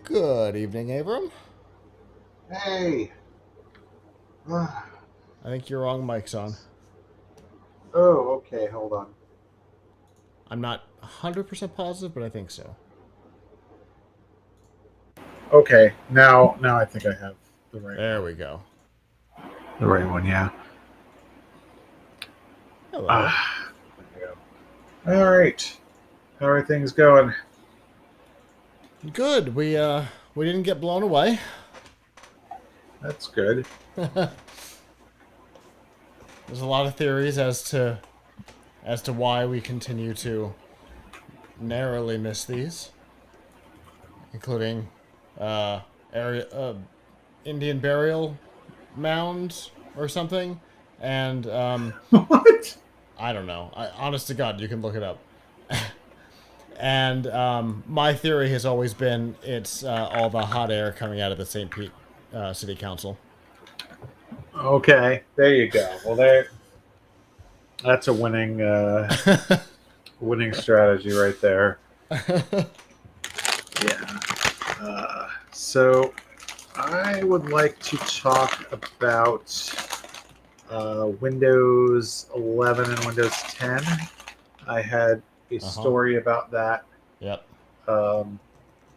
Good evening, Avram. Hey. I think your wrong mic's on. Oh, okay. Hold on. I'm not 100% positive, but I think so. Okay. Now I think I have the right There one. we go. The right one, yeah. Hello. There we go. All right. How are things going? Good. We didn't get blown away. That's good. There's a lot of theories as to why we continue to narrowly miss these, including area Indian burial mound or something, and What? I don't know. Honest to God, you can look it up. And my theory has always been it's all the hot air coming out of the St. Pete City Council. Okay. There you go. Well, that's a winning strategy right there. Yeah. So I would like to talk about Windows 11 and Windows 10. I had a story about that Yep.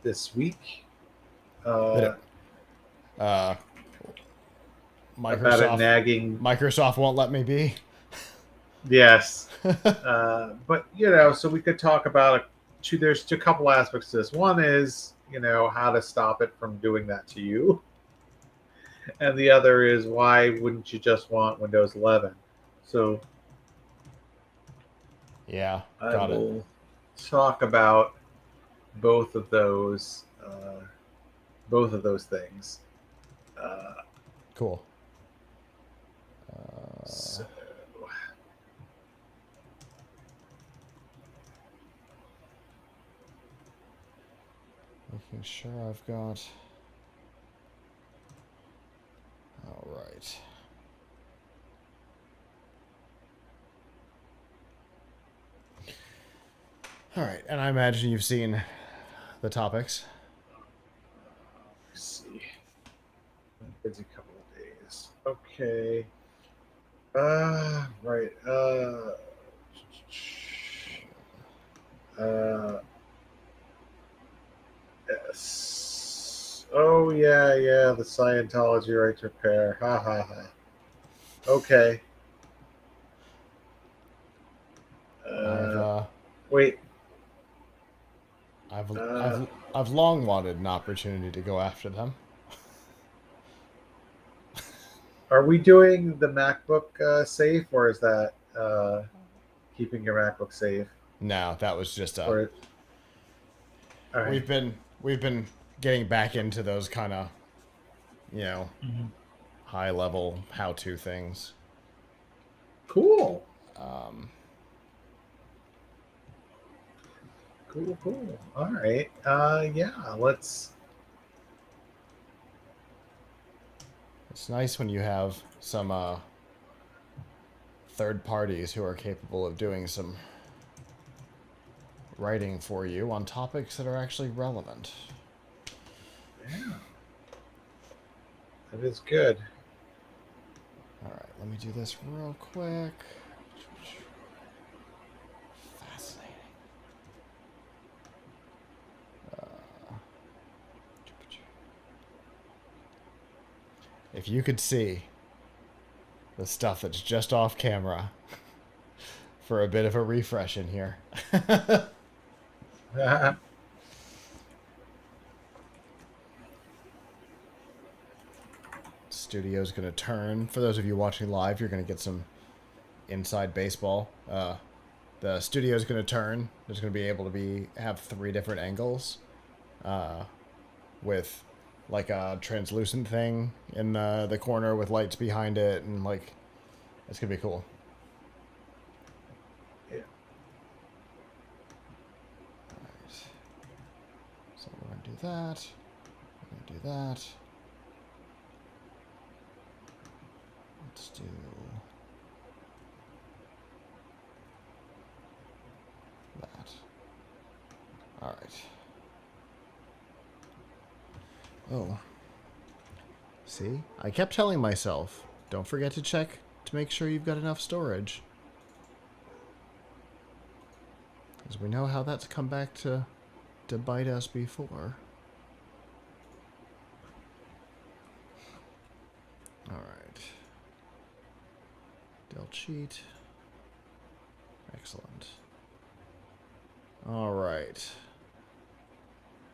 this week. Uh, About a nagging. Microsoft won't let me be. Yes. But, so we could talk about there's a couple aspects to this. One is, how to stop it from doing that to you. And the other is, why wouldn't you just want Windows 11? So Yeah, I got will it. talk about both of those things. Cool. So, Making sure I've got. All right. All right, and I imagine you've seen the topics. let's see. Busy couple of days. Okay. Right. Yes. Oh yeah. The Scientology right to repair. Ha ha ha. Okay. Wait. I've long wanted an opportunity to go after them. Are we doing the MacBook safe, or is that keeping your MacBook safe? No, that was just Or all right. we've been getting back into those kind of, Mm-hmm. high level how to things. Cool. Um, Cool. All right. Yeah. Let's. it's nice when you have some third parties who are capable of doing some writing for you on topics that are actually relevant. Yeah. That is good. All right, let me do this real quick. Fascinating. If you could see the stuff that's just off camera for a bit of a refresh in here. Studio's going to turn. For those of you watching live, you're going to get some inside baseball. The studio's going to turn. There's going to be able to have 3 different angles with like a translucent thing in the corner with lights behind it, and like it's gonna be cool. Yeah. Right. So we're gonna do that. We're gonna do that. Let's do. That. All right. Oh. See? I kept telling myself, don't forget to check to make sure you've got enough storage. Because we know how that's come back to bite us before. Alright. Del cheat. Excellent. Alright.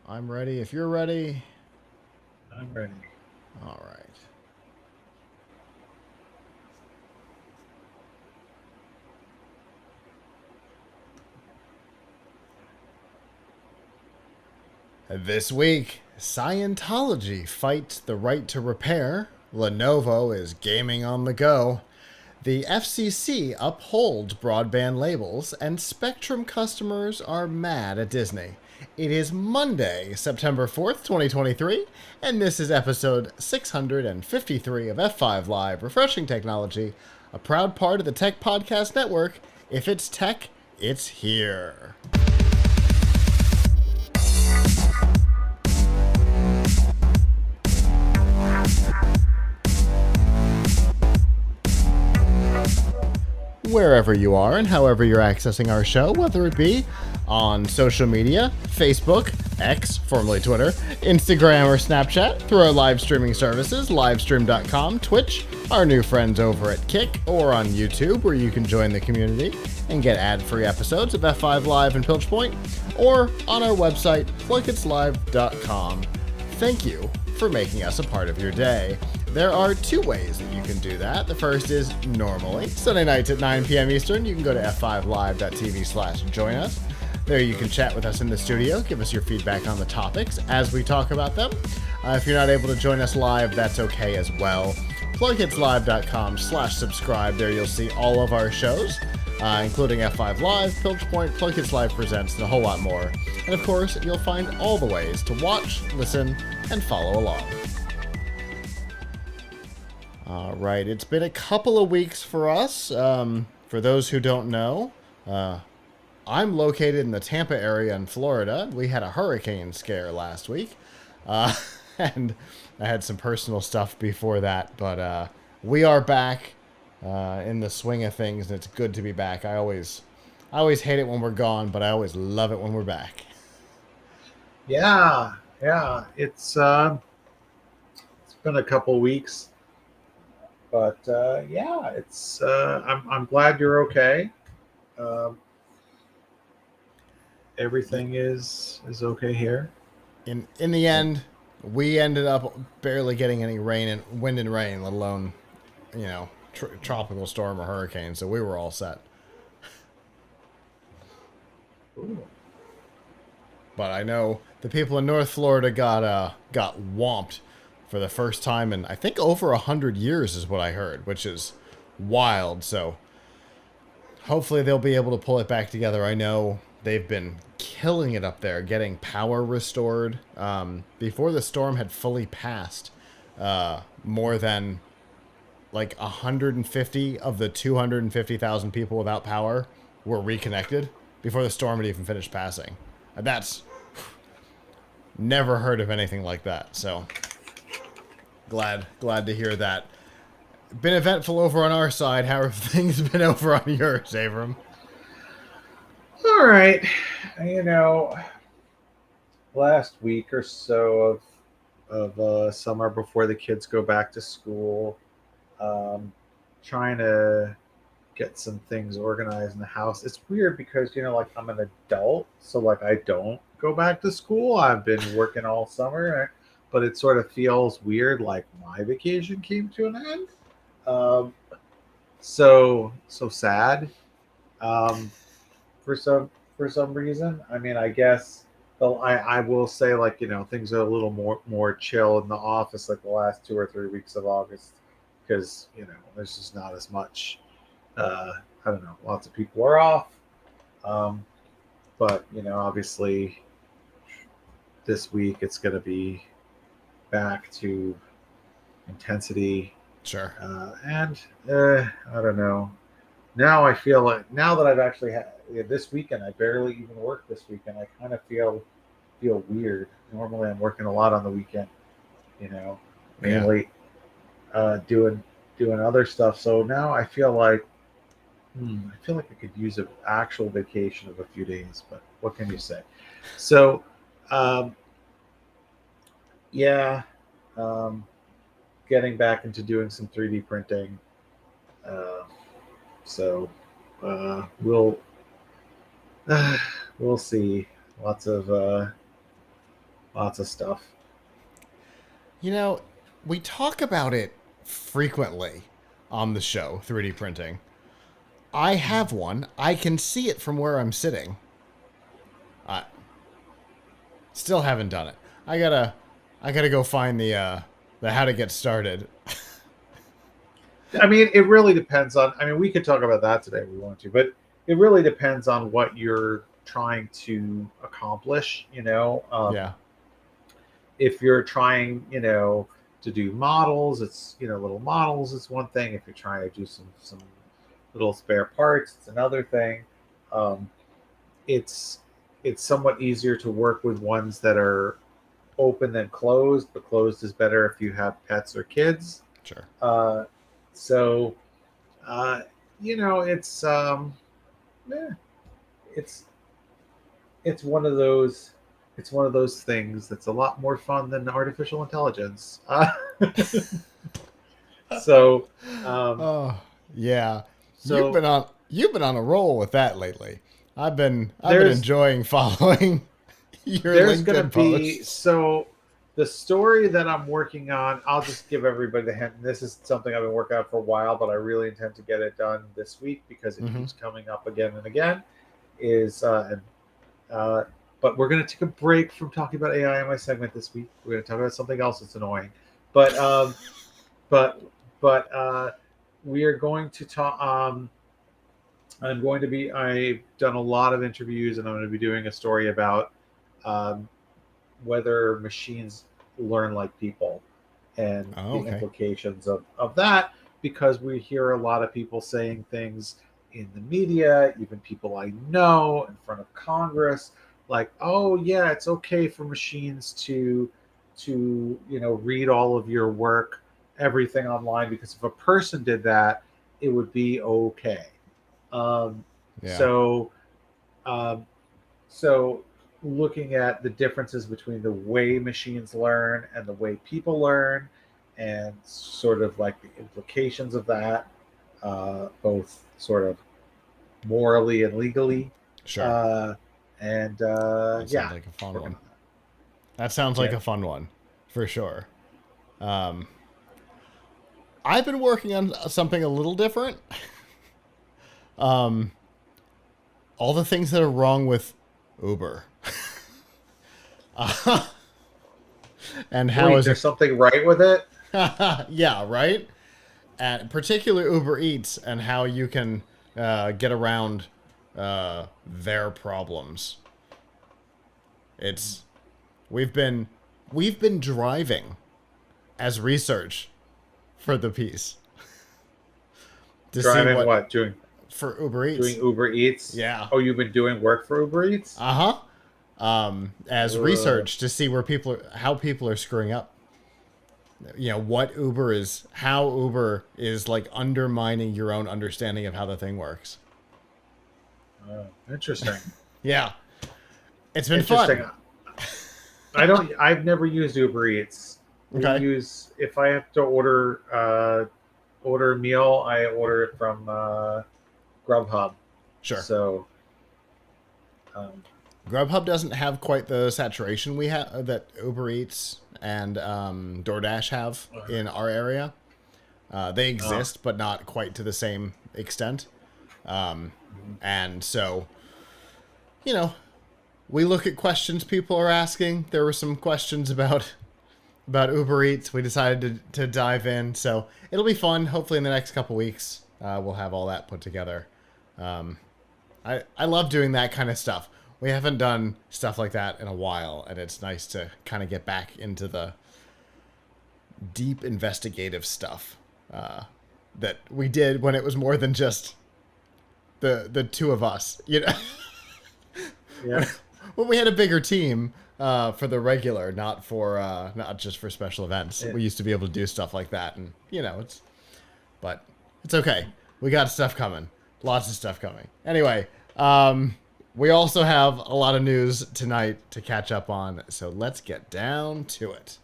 I'm ready. If you're ready. I'm ready. Alright. This week, Scientology fights the right to repair. Lenovo is gaming on the go. The FCC upholds broadband labels, and Spectrum customers are mad at Disney. It is Monday, September 4th, 2023, and this is episode 653 of F5 Live, Refreshing Technology, a proud part of the Tech Podcast Network. If it's tech, it's here. Wherever you are and however you're accessing our show, whether it be on social media, Facebook, X, formerly Twitter, Instagram, or Snapchat, through our live streaming services, livestream.com, Twitch, our new friends over at Kick, or on YouTube, where you can join the community and get ad-free episodes of F5 Live and Piltch Point, or on our website, PLUGHITZlive.com. Thank you for making us a part of your day. There are two ways that you can do that. The first is normally Sunday nights at 9 p.m. Eastern. You can go to f5live.tv/join us. There you can chat with us in the studio, give us your feedback on the topics as we talk about them. If you're not able to join us live, that's okay as well. PLUGHITZlive.com/subscribe. There you'll see all of our shows, including F5 Live, Piltch Point, PLUGHITZ Live Presents, and a whole lot more. And of course, you'll find all the ways to watch, listen, and follow along. All right, it's been a couple of weeks for us. For those who don't know, I'm located in the Tampa area in Florida. We had a hurricane scare last week, and I had some personal stuff before that, but we are back in the swing of things, and it's good to be back. I always hate it when we're gone, but I always love it when we're back. Yeah, it's been a couple weeks. But yeah, it's I'm glad you're okay. Everything is okay here. In the end, we ended up barely getting any rain and wind and rain, let alone, tropical storm or hurricane. So we were all set. Ooh. But I know the people in North Florida got whomped for the first time in, I think, over 100 years is what I heard, which is wild. So hopefully they'll be able to pull it back together. I know they've been killing it up there, getting power restored. Before the storm had fully passed, more than like 150 of the 250,000 people without power were reconnected before the storm had even finished passing. And that's never heard of anything like that. So glad to hear that. Been eventful over on our side. How have things been over on yours, Avram? All right. Last week or so of summer before the kids go back to school, trying to get some things organized in the house. It's weird because, I'm an adult, so I don't go back to school. I've been working all summer, but it sort of feels weird, like my vacation came to an end. So sad. For some reason. I mean, I guess Well, I will say, like, things are a little more chill in the office, like the last 2 or 3 weeks of August, because there's just not as much. I don't know. Lots of people are off, um, but obviously this week it's going to be back to intensity, Sure. and I don't know. Now I feel like, now that I've actually had this weekend, I barely even worked this weekend. I kind of feel weird. Normally, I'm working a lot on the weekend, you know, Yeah. mainly doing other stuff. So now I feel like I could use an actual vacation of a few days. But what can you say? So, um, yeah, um, getting back into doing some 3D printing. Uh, so we'll we'll see. Lots of stuff. You know, we talk about it frequently on the show, 3D printing. I have one. I can see it from where I'm sitting. I still haven't done it. I gotta go find the how to get started. I mean, it really depends on. I mean, we could talk about that today if we want to, but it really depends on what you're trying to accomplish. Yeah. If you're trying, to do models, it's little models. It's one thing. If you're trying to do some little spare parts, it's another thing. Um, it's it's somewhat easier to work with ones that are open than closed, but closed is better if you have pets or kids. Sure. Uh, so uh, it's eh, it's it's one of those things that's a lot more fun than artificial intelligence. So um, Oh, yeah. You've so been on you've been on a roll with that lately. I've been there's enjoying following your there's gonna LinkedIn be posts. the story that I'm working on. I'll just give everybody the hint. This is something I've been working on for a while, but I really intend to get it done this week because it Mm-hmm. keeps coming up again and again. Is uh, but we're going to take a break from talking about AI in my segment this week. We're going to talk about something else that's annoying, but but we are going to talk. I've done a lot of interviews, and I'm going to be doing a story about um, whether machines learn like people and Oh, the okay. implications of that, because we hear a lot of people saying things in the media, even people I know in front of Congress, like, oh yeah, it's okay for machines to read all of your work, everything online, because if a person did that, it would be okay. um, Yeah. so um, so, looking at the differences between the way machines learn and the way people learn, and sort of like the implications of that, both sort of morally and legally, Sure. uh, and That sounds yeah, like a fun working one. on that. That sounds like Yeah, a fun one, for sure. Um, I've been working on something a little different. Um, all the things that are wrong with Uber, and how wait, is there's it? something right with it? Yeah, right. And particular Uber Eats and how you can get around their problems. It's we've been we've been driving as research for the piece to see Driving what what? Doing for Uber doing Eats. Uber Eats? Yeah. Oh, you've been doing work for Uber Eats? Uh huh. As Ugh. research to see where how people are screwing up. What Uber is, how Uber is like undermining your own understanding of how the thing works. Interesting. Yeah, it's been Interesting. fun. I've never used Uber Eats. Okay, If I have to order a meal, I order it from Grubhub. sure. So um, Grubhub doesn't have quite the saturation we have that Uber Eats and DoorDash have in our area. They uh, exist, but not quite to the same extent. Um, and so, you know, we look at questions people are asking. There were some questions about Uber Eats. We decided to dive in, so it'll be fun. Hopefully in the next couple weeks, we'll have all that put together. I love doing that kind of stuff. We haven't done stuff like that in a while, and it's nice to kind of get back into the deep investigative stuff that we did when it was more than just the two of us. You know, Yeah. when we had a bigger team for the regular, not just for special events. Yeah. We used to be able to do stuff like that, and but it's okay. We got stuff coming. Lots of stuff coming. Anyway, we also have a lot of news tonight to catch up on, so let's get down to it.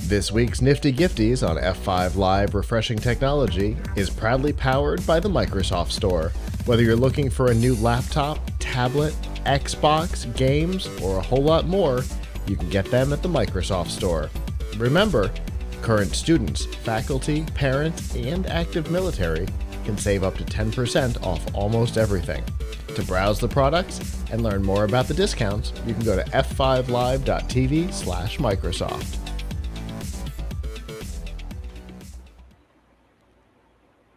This week's Nifty Gifties on F5 Live Refreshing Technology is proudly powered by the Microsoft Store. Whether you're looking for a new laptop, tablet, Xbox, games, or a whole lot more, you can get them at the Microsoft Store. Remember, current students, faculty, parents, and active military can save up to 10% off almost everything. To browse the products and learn more about the discounts, you can go to f5live.tv/Microsoft.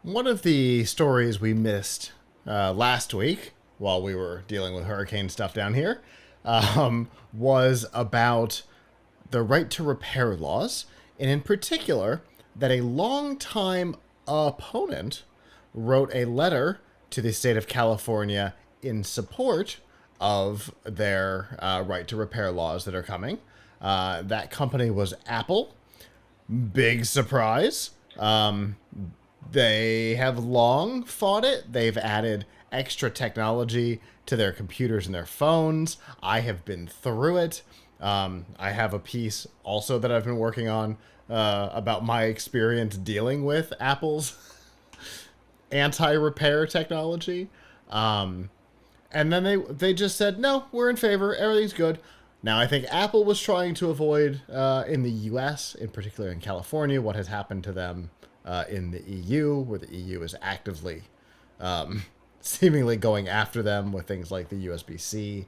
One of the stories we missed last week, while we were dealing with hurricane stuff down here, was about the right to repair laws, and in particular, that a longtime opponent wrote a letter to the state of California in support of their right to repair laws that are coming. That company was Apple. Big surprise. They have long fought it. They've added extra technology to their computers and their phones. I have been through it. I have a piece also that I've been working on about my experience dealing with Apple's anti-repair technology. And then they just said, no, we're in favor. Everything's good. Now, I think Apple was trying to avoid, in the U.S., in particular in California, what has happened to them in the EU, where the EU is actively seemingly going after them with things like the USB-C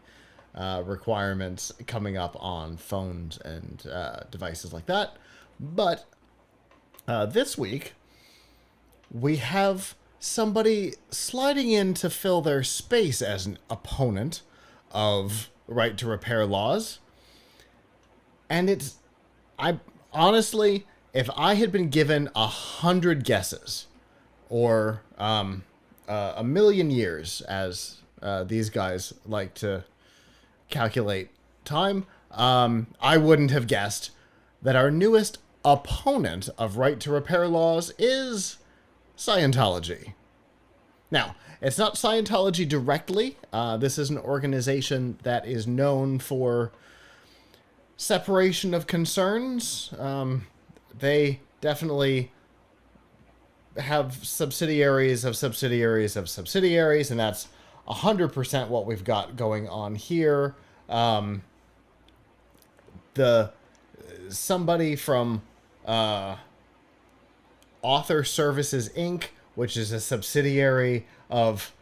requirements coming up on phones and devices like that. But this week, we have somebody sliding in to fill their space as an opponent of right to repair laws. And I honestly, if I had been given 100 guesses, or a million years, as these guys like to calculate time, I wouldn't have guessed that our newest opponent of right to repair laws is Scientology. Now, it's not Scientology directly. This is an organization that is known for separation of concerns. They definitely have subsidiaries of subsidiaries of subsidiaries, and that's 100% what we've got going on here. Somebody from Author Services Inc., which is a subsidiary of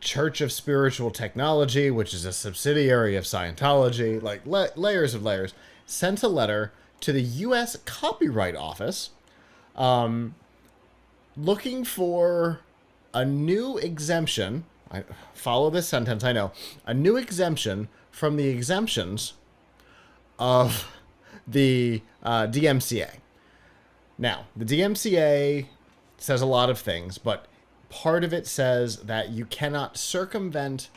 Church of Spiritual Technology, which is a subsidiary of Scientology, like layers of layers, sent a letter to the U.S. Copyright Office looking for a new exemption. Follow this sentence, I know. A new exemption from the exemptions of the DMCA. Now, the DMCA says a lot of things, but part of it says that you cannot circumvent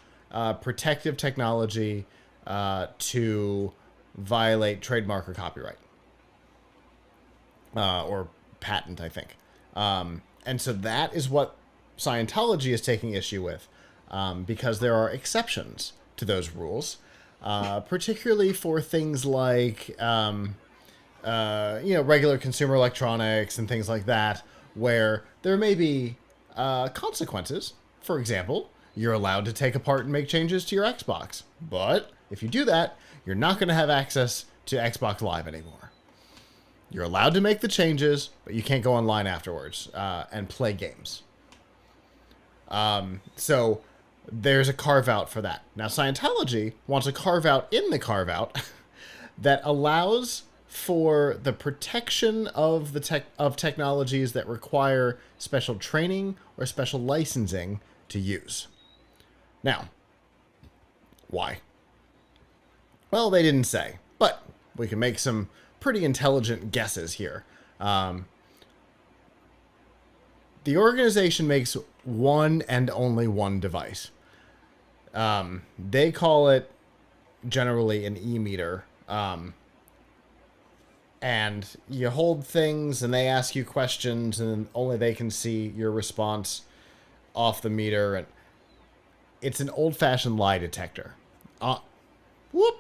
protective technology to violate trademark or copyright. Or patent, I think. And so that is what Scientology is taking issue with, because there are exceptions to those rules, particularly for things like regular consumer electronics and things like that, where there may be consequences. For example, you're allowed to take apart and make changes to your Xbox, but if you do that, you're not going to have access to Xbox Live anymore. You're allowed to make the changes, but you can't go online afterwards and play games. So there's a carve out for that. Now Scientology wants a carve out in the carve out that allows for the protection of technologies that require special training or special licensing to use. Now, why? Well, they didn't say, but we can make some pretty intelligent guesses here. The organization makes one and only one device. They call it generally an e-meter. And you hold things and they ask you questions and only they can see your response off the meter. And it's an old-fashioned lie detector.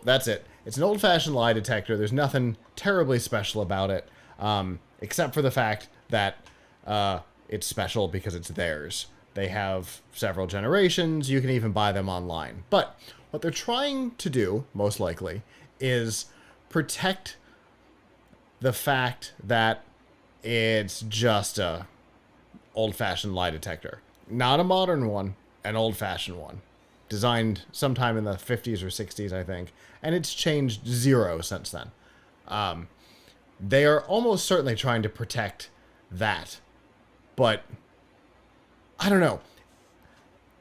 That's it. It's an old-fashioned lie detector. There's nothing terribly special about it, except for the fact that it's special because it's theirs. They have several generations. You can even buy them online. But what they're trying to do, most likely, is protect the fact that it's just a old-fashioned lie detector. Not a modern one, an old-fashioned one. Designed sometime in the 50s or 60s, I think. And it's changed zero since then. They are almost certainly trying to protect that. But, I don't know.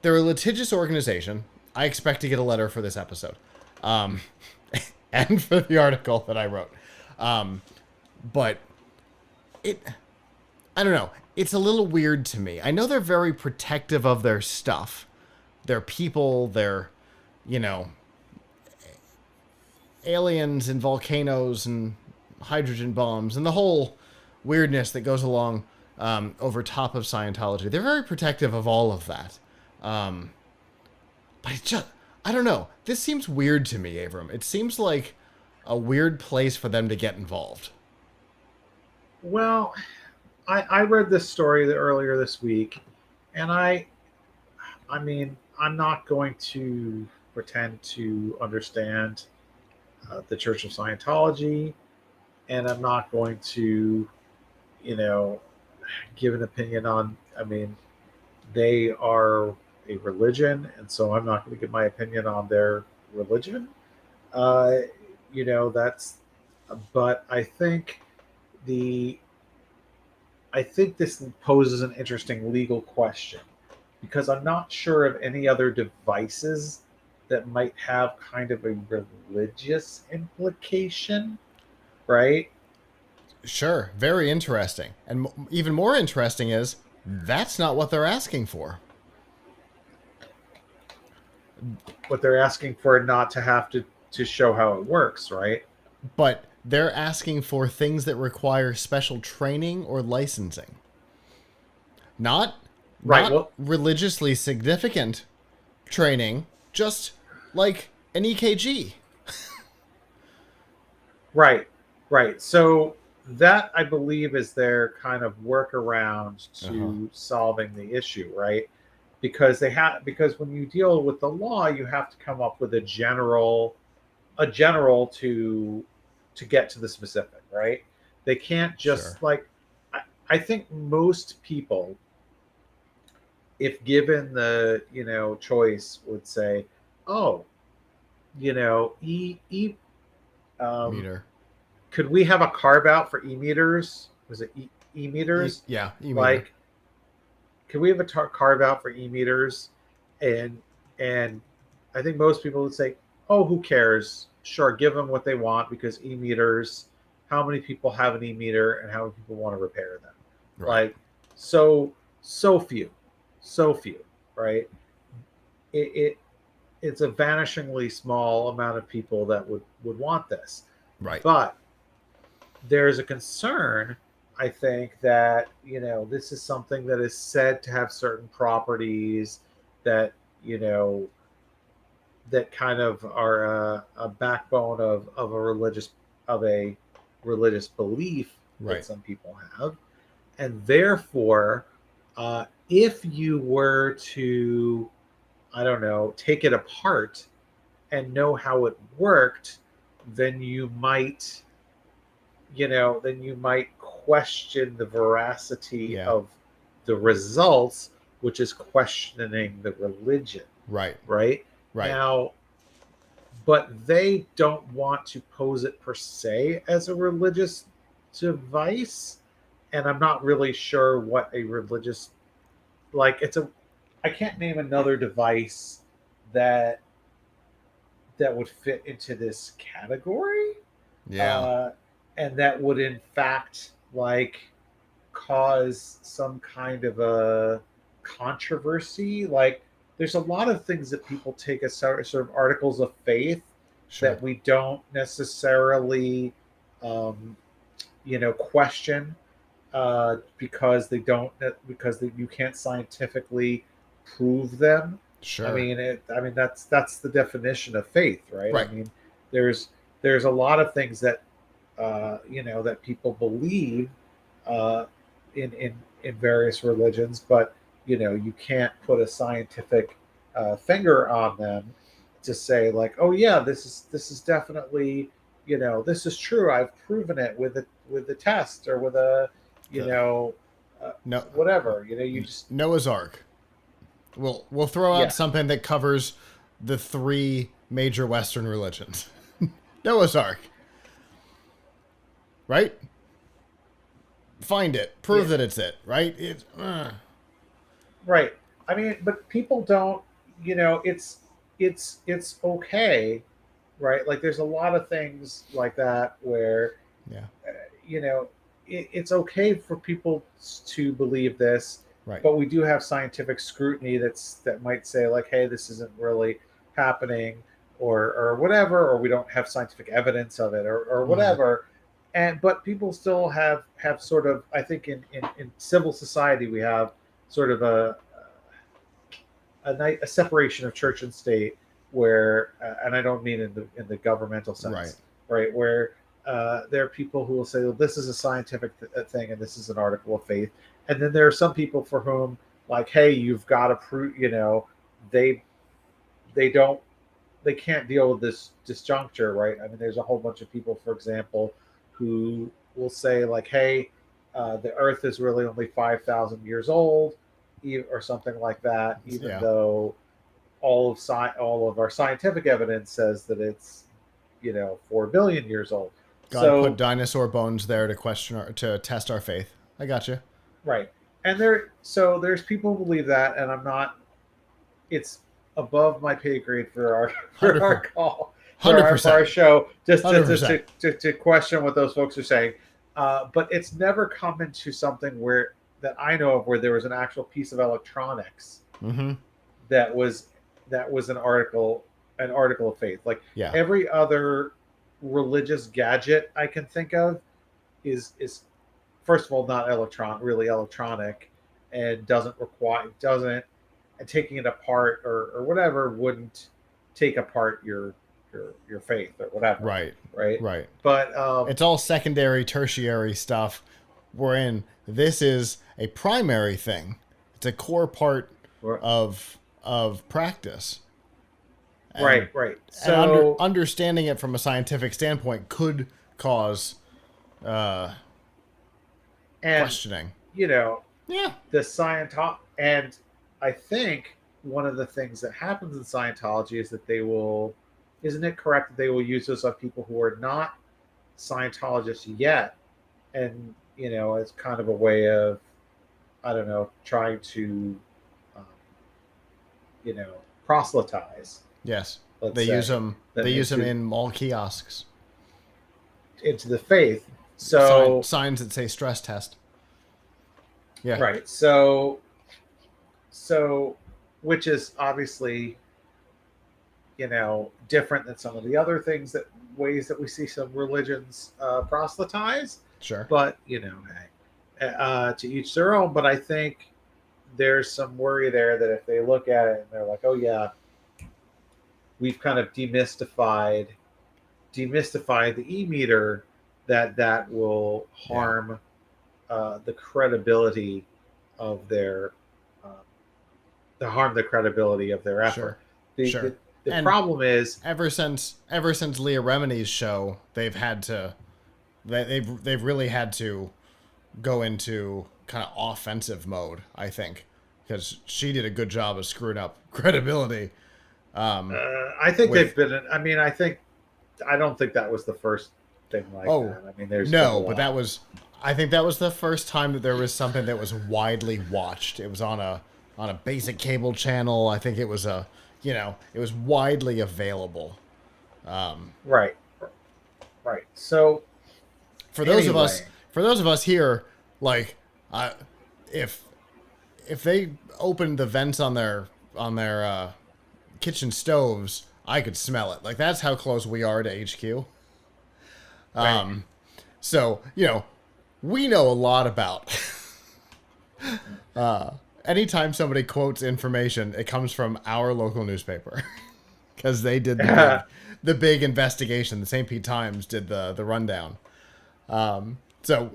They're a litigious organization. I expect to get a letter for this episode. And for the article that I wrote. But I don't know. It's a little weird to me. I know they're very protective of their stuff. Their people, their, aliens and volcanoes and hydrogen bombs and the whole weirdness that goes along over top of Scientology. They're very protective of all of that. But it's just, I don't know. This seems weird to me, Avram. It seems like a weird place for them to get involved. Well, I read this story earlier this week, and I mean, I'm not going to pretend to understand the Church of Scientology, and I'm not going to, give an opinion on. I mean, they are a religion, and so I'm not going to give my opinion on their religion. That's. But I think this poses an interesting legal question, because I'm not sure of any other devices that might have kind of a religious implication, right? Sure. Very interesting. And even more interesting is that's not what they're asking for. What they're asking for not to have to show how it works, right? But they're asking for things that require special training or licensing. Not religiously significant training, just like an EKG. Right. So that, I believe, is their kind of workaround to solving the issue, right? Because when you deal with the law, you have to come up with a general to get to the specific, right? They can't just I think most people, if given the choice, would say, oh, Meter. Could we have a carve out for e-meters? Was it e-meters? Yeah, e-meter. Could we have a carve out for e-meters? And I think most people would say, oh, who cares? Sure, give them what they want, because e-meters, how many people have an e-meter and how many people want to repair them? Right. So few, right? It's a vanishingly small amount of people that would want this. Right. But there's a concern, I think, that, this is something that is said to have certain properties that, that kind of are a backbone of a religious belief that some people have. And therefore, if you were to, I don't know, take it apart and know how it worked, then you might, then you might question the veracity Yeah. of the results, which is questioning the religion, Right. right? Right. Now, but they don't want to pose it per se as a religious device. And I'm not really sure what a religious, like, I can't name another device that would fit into this category, Yeah. uh, and that would in fact like cause some kind of a controversy. Like, there's a lot of things that people take as sort of articles of faith Sure. that we don't necessarily, um, question, because they don't, you can't scientifically prove them. Sure. I mean that's the definition of faith, right? I Right. mean, there's there's a lot of things that, that people believe, uh, in various religions, but you can't put a scientific, finger on them to say like, oh yeah, this is definitely, this is true. I've proven it with the test or with a, you The know, uh, no whatever. You just, Noah's Ark. We'll throw out yeah, something that covers the three major Western religions. Noah's Ark. Right? Find it. yeah, Prove that it's it. Right? right. I mean, but people don't, it's okay, right? Like, there's a lot of things like that where, Yeah. uh, you know, it's okay for people to believe this, Right. but we do have scientific scrutiny that might say like, hey, this isn't really happening, or whatever, or we don't have scientific evidence of it, or Mm-hmm. whatever. And but people still have sort of, I think, in civil society we have sort of a separation of church and state, where, and I don't mean in the governmental Right. sense, right? Where, there are people who will say, well, this is a scientific thing and this is an article of faith, and then there are some people for whom, like, hey, you've got to prove, they they don't they can't deal with this disjuncture, right? I mean, there's a whole bunch of people, for example, who will say like, hey, the Earth is really only 5,000 years old, or something like that, even Yeah. though all of our scientific evidence says that it's, 4 billion years old. God put So, dinosaur bones there to to test our faith. I got you. right, and there's people who believe that, and I'm not. It's above my pay grade for our for our Hundred. call, Hundred for our percent. show, just 100%. to question what those folks are saying. But it's never come into something where that I know of where there was an actual piece of electronics Mm-hmm. that was an article of faith. Like, Yeah. every other religious gadget I can think of is first of all not really electronic, and doesn't and taking it apart, or whatever, wouldn't take apart your faith or whatever, Right. right? Right. But It's all secondary, tertiary stuff. Wherein this is a primary thing. It's a core part of practice. And right. and So, understanding it from a scientific standpoint could cause uh, and questioning. you know Yeah. the Scientology, and I think one of the things that happens in Scientology is that they will, isn't it correct that they will use this on people who are not Scientologists yet, and as kind of a way of, I don't know, trying to, um, proselytize, Yes. let's They use say, them. They them use them in mall kiosks. into the faith. So, Signs that say stress test. Yeah. right, so which is obviously, different than some of the other ways that we see some religions, proselytize. Sure. But hey, to each their own. But I think there's some worry there that if they look at it and they're like, oh yeah, we've kind of demystified the e-meter, that will Yeah. harm, the credibility of their, um, the credibility of their effort. Sure. The, the Sure. The And problem is, ever since Leah Remini's show, they've really had to go into kind of offensive mode, I think, because she did a good job of screwing up credibility. I think With they've been. I mean, I don't think that was the first thing like oh that. I mean, there's been a no, but lot. I think that was the first time that there was something that was widely watched. It was on a basic cable channel. I think it was it was widely available. Right, right. So For those of us anyway, here, like, if they opened the vents on their kitchen stoves, I could smell it. Like, that's how close we are to HQ. right. So, we know a lot about. Anytime somebody quotes information, it comes from our local newspaper because they did the big investigation. The St. Pete Times did the rundown. So,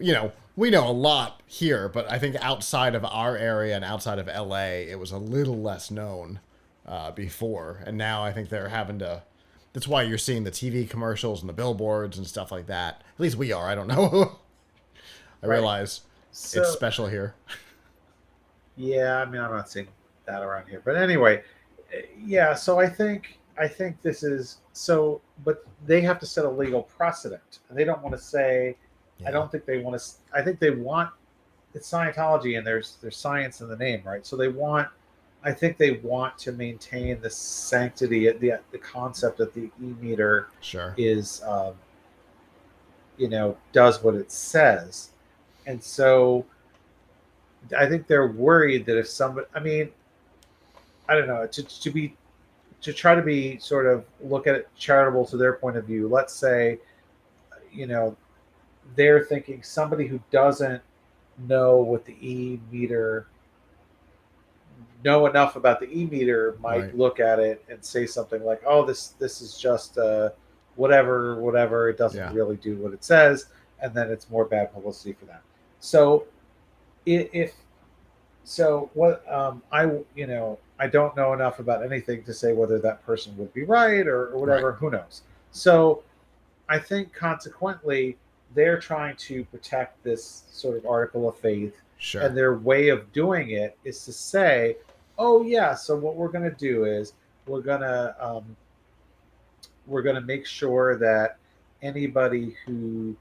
we know a lot here, but I think outside of our area and outside of LA, it was a little less known before. And now I think they're having to. That's why you're seeing the TV commercials and the billboards and stuff like that. At least we are. I don't know. I Right. realize So it's special here. yeah, I mean, I'm not seeing that around here, but anyway, yeah. So I think this is so, but they have to set a legal precedent, and they don't want to say. I Yeah. don't think they want to. I think they want it's Scientology, and there's science in the name, right? So they want. I think they want to maintain the sanctity, the concept that the e-meter Sure. is, does what it says, and so I think they're worried that if somebody, I mean, I don't know, to try to be sort of look at it charitable to their point of view. Let's say, you know, they're thinking somebody who doesn't know what the e meter know enough about the e-meter might Right. look at it and say something like, "Oh, this is just whatever. It doesn't Yeah. really do what it says," and then it's more bad publicity for them. So if so, what I don't know enough about anything to say whether that person would be right or Right. whatever. Who knows? So I think consequently they're trying to protect this sort of article of faith, and Sure. their way of doing it is to say, "Oh yeah, so what we're going to do is we're going to um, we're going to make sure that anybody who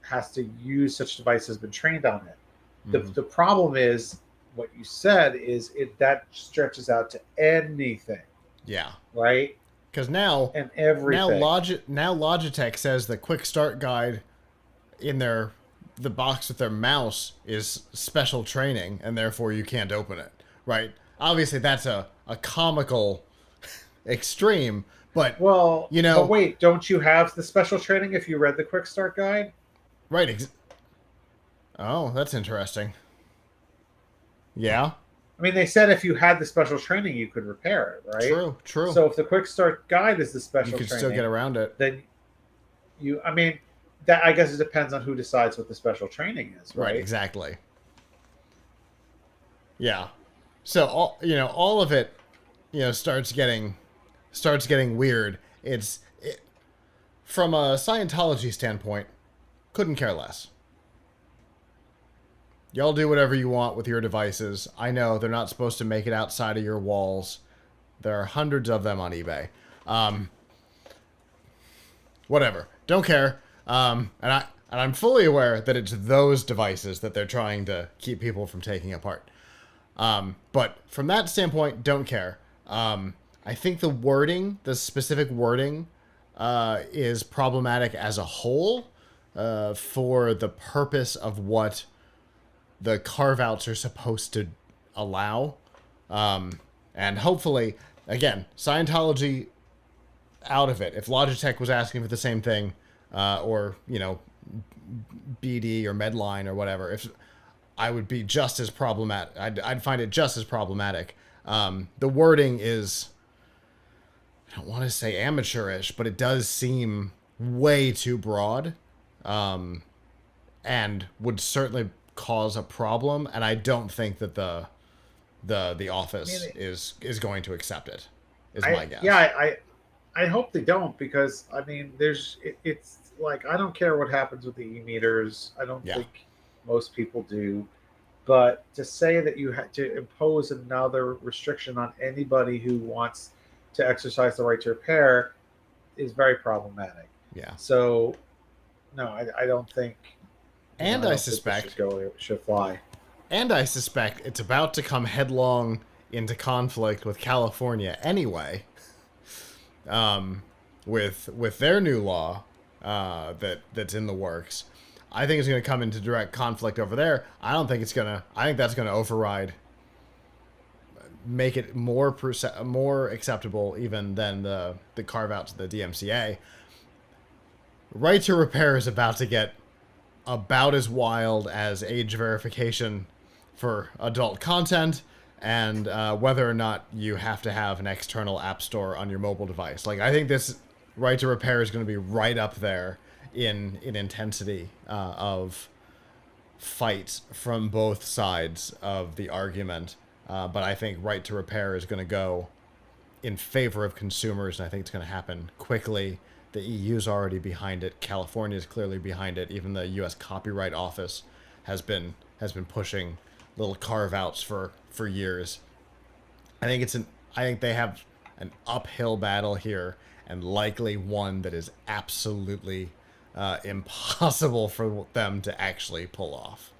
has to use such device has been trained on it." Hmm. The problem is what you said is it that stretches out to anything, Yeah. right? Because now, And everything. Logitech says the quick start guide in the box with their mouse is special training, and therefore you can't open it. Right. Obviously, that's a comical extreme, but Well, you but know, wait, don't you have the special training if you read the quick start guide? right. Oh, that's interesting. Yeah. I mean, they said if you had the special training, you could repair it, right? True. True. So if the quick start guide is the You special could still get training, around it. then I mean, that I guess it depends on who decides what the special training is, Right. right? Exactly. Yeah. So all of it, starts getting weird. From a Scientology standpoint, couldn't care less. Y'all do whatever you want with your devices. I know they're not supposed to make it outside of your walls. There are hundreds of them on eBay. Um, Whatever. Don't care. I'm fully aware that it's those devices that they're trying to keep people from taking apart. But from that standpoint, don't care. I think the specific wording, is problematic as a whole, for the purpose of what the carve outs are supposed to allow. And hopefully, again, Scientology out of it. If Logitech was asking for the same thing, or, BD or Medline or whatever, if I would be just as problematic, I'd find it just as problematic. The wording is, I don't want to say amateurish, but it does seem way too broad, and would certainly cause a problem. And I don't think that the I mean, office is going to accept it. is my guess. I hope they don't, because I mean, it's like, I don't care what happens with the e-meters. I don't Yeah. think most people do. But to say that you had to impose another restriction on anybody who wants to exercise the right to repair is very problematic. Yeah. So, no, I don't think. And I I don't think this suspect, should fly. it's about to come headlong into conflict with California anyway. With their new law that's in the works. I think it's going to come into direct conflict over there. I don't think it's going to. I think that's going to override, make it more acceptable even than the carve out to the DMCA. Right to repair is about to get about as wild as age verification for adult content, and whether or not you have to have an external app store on your mobile device. Like, I think this right to repair is going to be right up there in intensity of fight from both sides of the argument. But I think right to repair is going to go in favor of consumers, and I think it's going to happen quickly. The EU's already behind it. California is clearly behind it. Even the U.S. Copyright Office has been pushing little carve outs for years. I think they have an uphill battle here, and likely one that is absolutely impossible for them to actually pull off.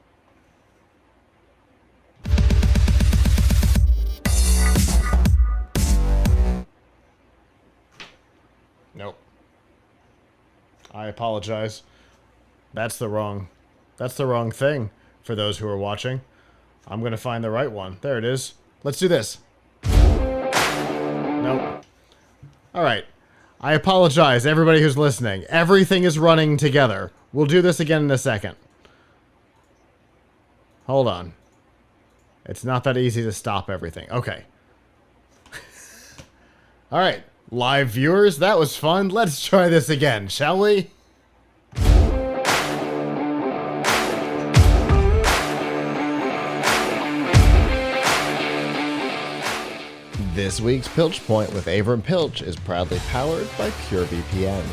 Nope. I apologize. That's the wrong thing for those who are watching. I'm going to find the right one. There it is. Let's do this. Nope. All right. I apologize, everybody who's listening. Everything is running together. We'll do this again in a second. Hold on. It's not that easy to stop everything. Okay. All right. Live viewers, that was fun. Let's try this again, shall we? This week's Piltch Point with Avram Piltch is proudly powered by PureVPN.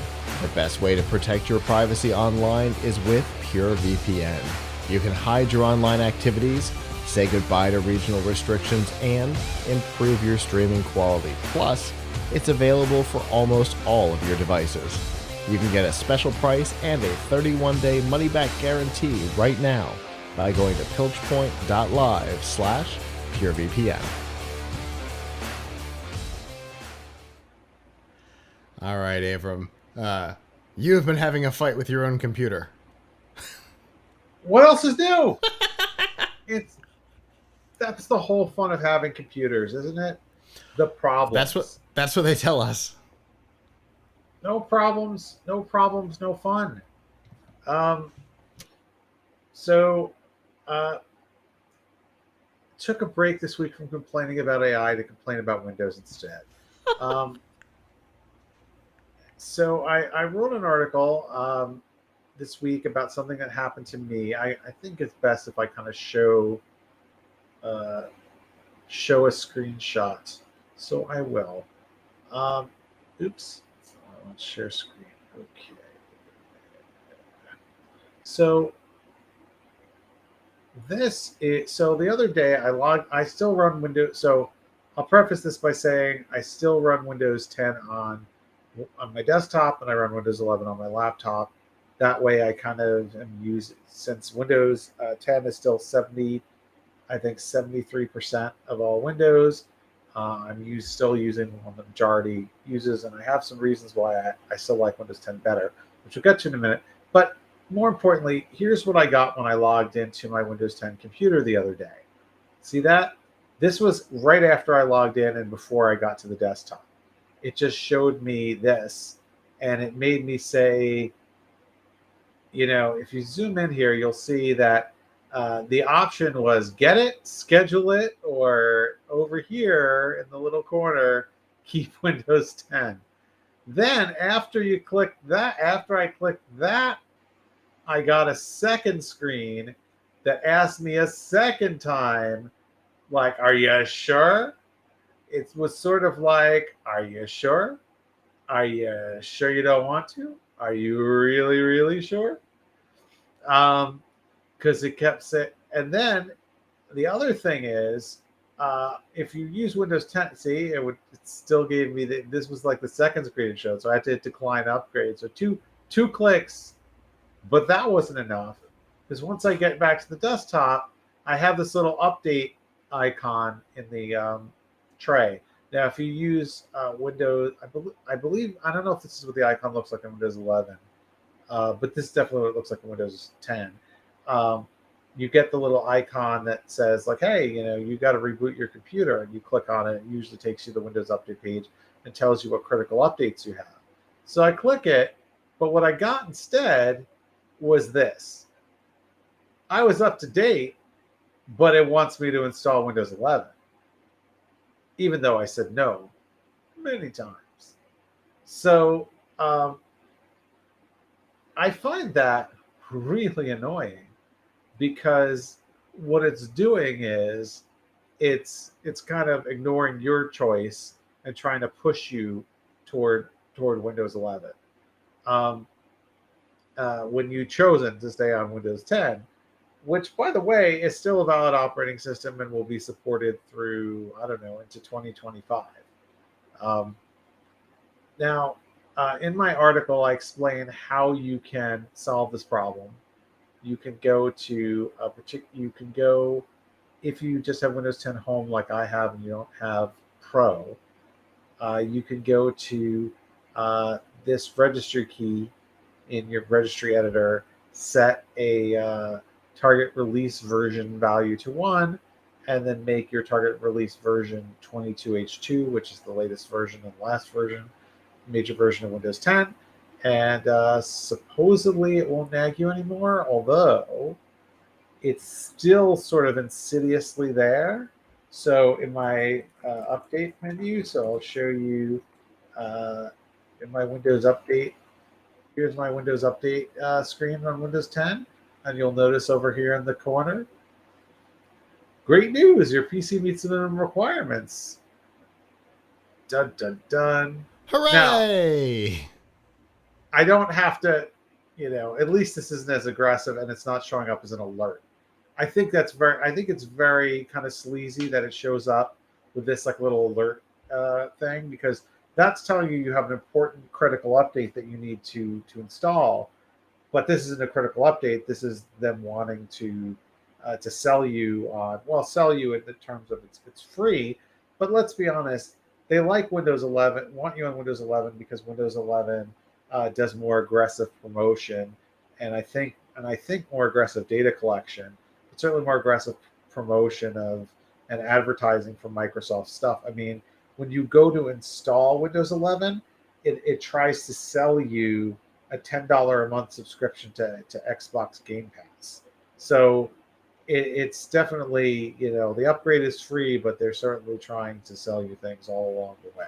The best way to protect your privacy online is with PureVPN. You can hide your online activities, say goodbye to regional restrictions, and improve your streaming quality. Plus, it's available for almost all of your devices. You can get a special price and a 31-day money-back guarantee right now by going to piltchpoint.live/PureVPN. All right, Avram. You have been having a fight with your own computer. What else is new? That's the whole fun of having computers, isn't it? The problems. That's what they tell us. No problems, no fun. Took a break this week from complaining about AI to complain about Windows instead. So I wrote an article this week about something that happened to me. I think it's best if I kind of show a screenshot. So I will. Oops. I want to share screen. Okay. So the other day I still run Windows. So I'll preface this by saying I still run Windows 10 on my desktop, and I run Windows 11 on my laptop. That way I kind of am since Windows 10 is still 73% of all Windows. I'm still using the one the majority uses, and I have some reasons why I still like Windows 10 better, which we'll get to in a minute. But more importantly, here's what I got when I logged into my Windows 10 computer the other day. See that? This was right after I logged in and before I got to the desktop. It just showed me this, and it made me say, if you zoom in here, you'll see that the option was get it, schedule it, or over here in the little corner, keep Windows 10. Then after I clicked that, I got a second screen that asked me a second time, like, are you sure? it was sort of like, are you sure? Are you sure you don't want to? Are you really, really sure? Because it kept saying, and then the other thing is, if you use Windows 10, see, it still gave me this was like the second screen it showed, so I had to hit decline upgrade. So two clicks, but that wasn't enough because once I get back to the desktop, I have this little update icon in the tray. Now, if you use Windows, I believe I don't know if this is what the icon looks like in Windows 11, but this is definitely what it looks like in Windows 10. Um, you get the little icon that says like, hey, you got to reboot your computer, and you click on it. It usually takes you to the Windows Update page and tells you what critical updates you have. So I click it, but what I got instead was this. I was up to date, but it wants me to install Windows 11, even though I said no many times. So I find that really annoying because what it's doing is it's kind of ignoring your choice and trying to push you toward Windows 11. Um, when you've chosen to stay on Windows 10, which, by the way, is still a valid operating system and will be supported through, I don't know, into 2025. Um, now, in my article, I explain how you can solve this problem. You can go to a particular, you can go, if you just have Windows 10 Home like I have and you don't have Pro, you can go to this registry key in your registry editor, set a target release version value to 1, and then make your target release version 22H2, which is the latest version and the last version, major version of Windows 10. And supposedly it won't nag you anymore, although it's still sort of insidiously there. So in my update menu, so I'll show you in my Windows Update. Here's my Windows Update screen on Windows 10. And you'll notice over here in the corner, great news, your PC meets the minimum requirements. Dun, dun, dun. Now, Hooray! I don't have to, at least this isn't as aggressive and it's not showing up as an alert. I think it's very kind of sleazy that it shows up with this like little alert thing, because that's telling you have an important critical update that you need to install. But this isn't a critical update. This is them wanting to sell you on, sell you in the terms of it's free. But let's be honest, they like Windows 11, want you on Windows 11 because Windows 11 does more aggressive promotion, and I think more aggressive data collection, but certainly more aggressive promotion of and advertising for Microsoft stuff. I mean, when you go to install Windows 11, it tries to sell you a $10 a month subscription to Xbox Game Pass. So it's definitely, the upgrade is free, but they're certainly trying to sell you things all along the way.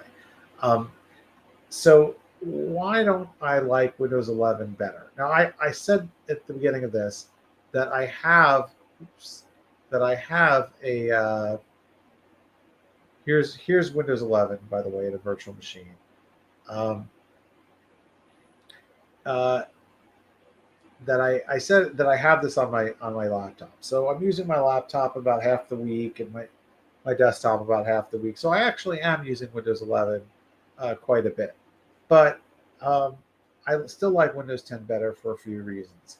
So why don't I like Windows 11 better? Now, I said at the beginning of this that I have a here's Windows 11, by the way, in a virtual machine. That I said that I have this on my laptop. So I'm using my laptop about half the week and my desktop about half the week. So I actually am using Windows 11 quite a bit. But I still like Windows 10 better for a few reasons.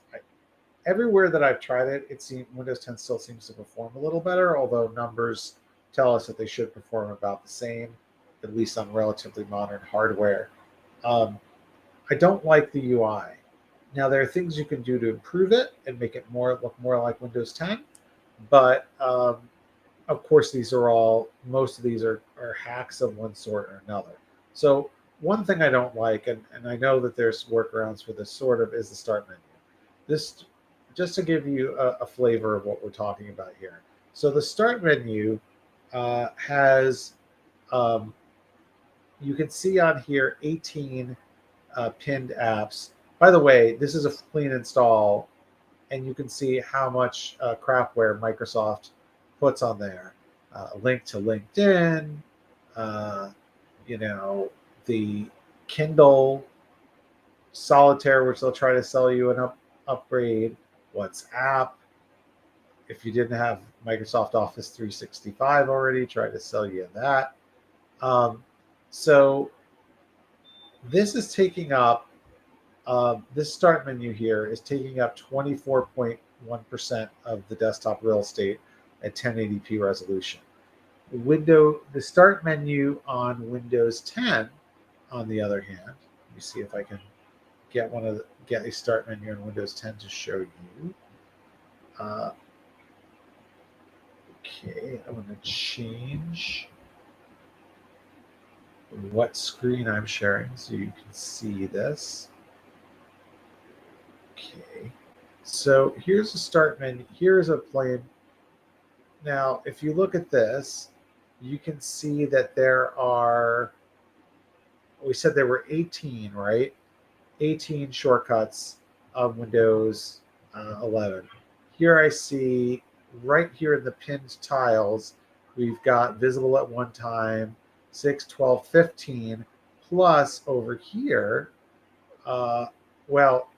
Everywhere that I've tried it, Windows 10 still seems to perform a little better, although numbers tell us that they should perform about the same, at least on relatively modern hardware. I don't like the UI. Now, there are things you can do to improve it and make it look more like Windows 10, but of course, most of these are hacks of one sort or another. So one thing I don't like, and I know that there's workarounds for this sort of, is the start menu. This, just to give you a flavor of what we're talking about here. So the start menu has, you can see on here 18 pinned apps. By the way, this is a clean install, and you can see how much crapware Microsoft puts on there. A link to LinkedIn, you know, the Kindle Solitaire, which they'll try to sell you an upgrade, WhatsApp. If you didn't have Microsoft Office 365 already, try to sell you that. So this is taking up, this start menu here is taking up 24.1% of the desktop real estate at 1080p resolution. The start menu on Windows 10, on the other hand, let me see if I can get a start menu on Windows 10 to show you. Okay, I'm going to change what screen I'm sharing so you can see this. Okay, so here's a start menu. Here's a plain. Now, if you look at this, you can see that there are, we said there were 18, right? 18 shortcuts of Windows 11. Here I see right here in the pinned tiles, we've got visible at one time, 6, 12, 15, plus over here, well,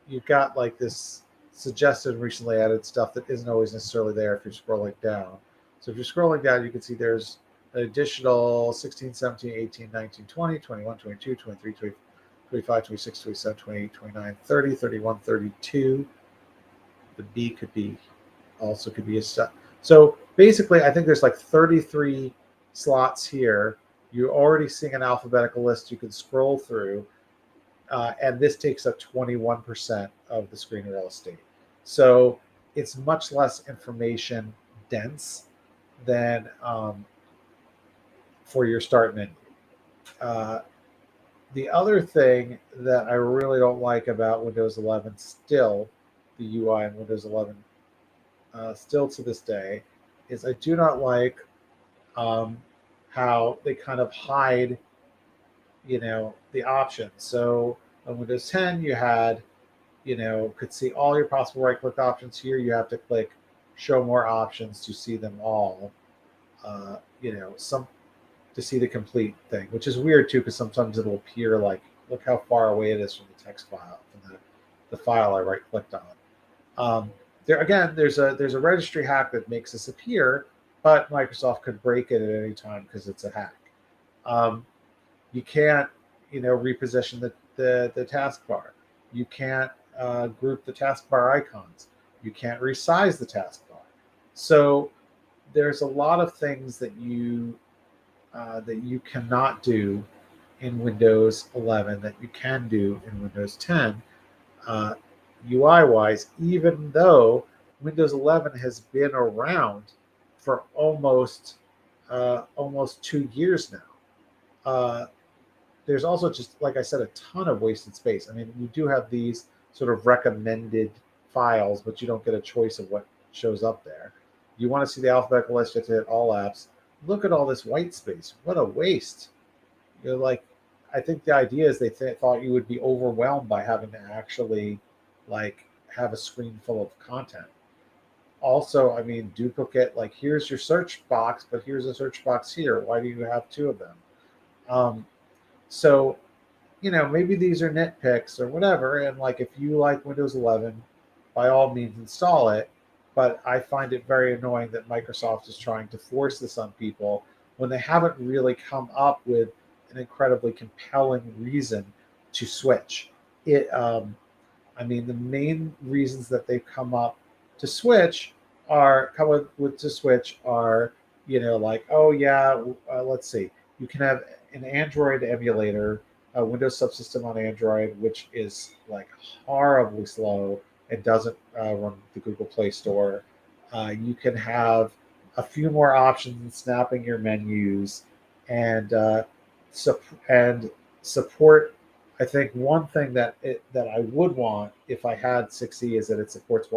you've got like this suggested recently added stuff that isn't always necessarily there if you're scrolling down. So if you're scrolling down, you can see there's an additional 16, 17, 18, 19, 20, 21, 22, 23, 25, 26, 27, 28, 29, 30, 31, 32. The B could be a set. So basically, I think there's like 33 slots here. You're already seeing an alphabetical list you can scroll through. And this takes up 21% of the screen real estate. So it's much less information dense than for your start menu. The other thing that I really don't like about Windows 11 still, the UI in Windows 11, still to this day, is I do not like how they kind of hide, the options. So on Windows 10, you had, could see all your possible right-click options. Here, you have to click Show More Options to see them all. To see the complete thing, which is weird too, because sometimes it'll appear like, look how far away it is from the text file, from the file I right-clicked on. There's a registry hack that makes this appear, but Microsoft could break it at any time because it's a hack. You can't, reposition the taskbar. You can't group the taskbar icons. You can't resize the taskbar. So there's a lot of things that you cannot do in Windows 11 that you can do in Windows 10, UI-wise, even though Windows 11 has been around for almost 2 years now. There's also, just like I said, a ton of wasted space. I mean, you do have these sort of recommended files, but you don't get a choice of what shows up there. You want to see the alphabetical list, you have to hit all apps. Look at all this white space. What a waste. I think the idea is they thought you would be overwhelmed by having to actually have a screen full of content. Also, I mean, duplicate, here's your search box, but here's a search box here. Why do you have two of them? So, maybe these are nitpicks or whatever. And if you like Windows 11, by all means install it. But I find it very annoying that Microsoft is trying to force this on people when they haven't really come up with an incredibly compelling reason to switch. The main reasons that they've come up to switch are, let's see, you can have an Android emulator, a Windows subsystem on Android, which is horribly slow and doesn't run the Google Play Store. You can have a few more options in snapping your menus, and support. I think one thing that I would want if I had 6E is that it supports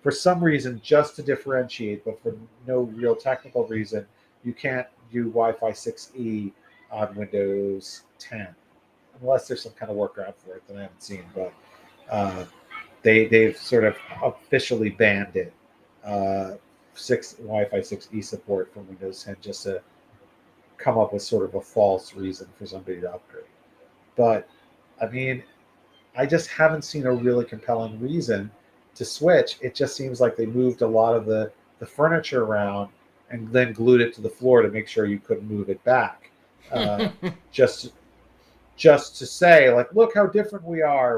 for some reason, just to differentiate, but for no real technical reason, you can't do Wi-Fi 6E on Windows 10 unless there's some kind of workaround for it that I haven't seen. But they've sort of officially banned it. Wi-Fi 6E support for Windows 10, just to come up with sort of a false reason for somebody to upgrade. But I mean, I just haven't seen a really compelling reason to switch. It just seems like they moved a lot of the furniture around and then glued it to the floor to make sure you couldn't move it back. Uh, just just to say, like, look how different we are.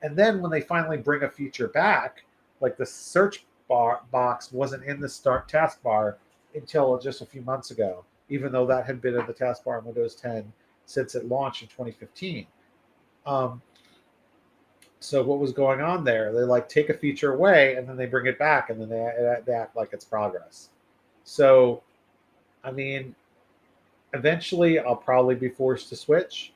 And then when they finally bring a feature back, like the search box wasn't in the start taskbar until just a few months ago, even though that had been in the taskbar in Windows 10 since it launched in 2015. So what was going on there? They like take a feature away and then they bring it back and then they act like it's progress. So, I mean, eventually I'll probably be forced to switch.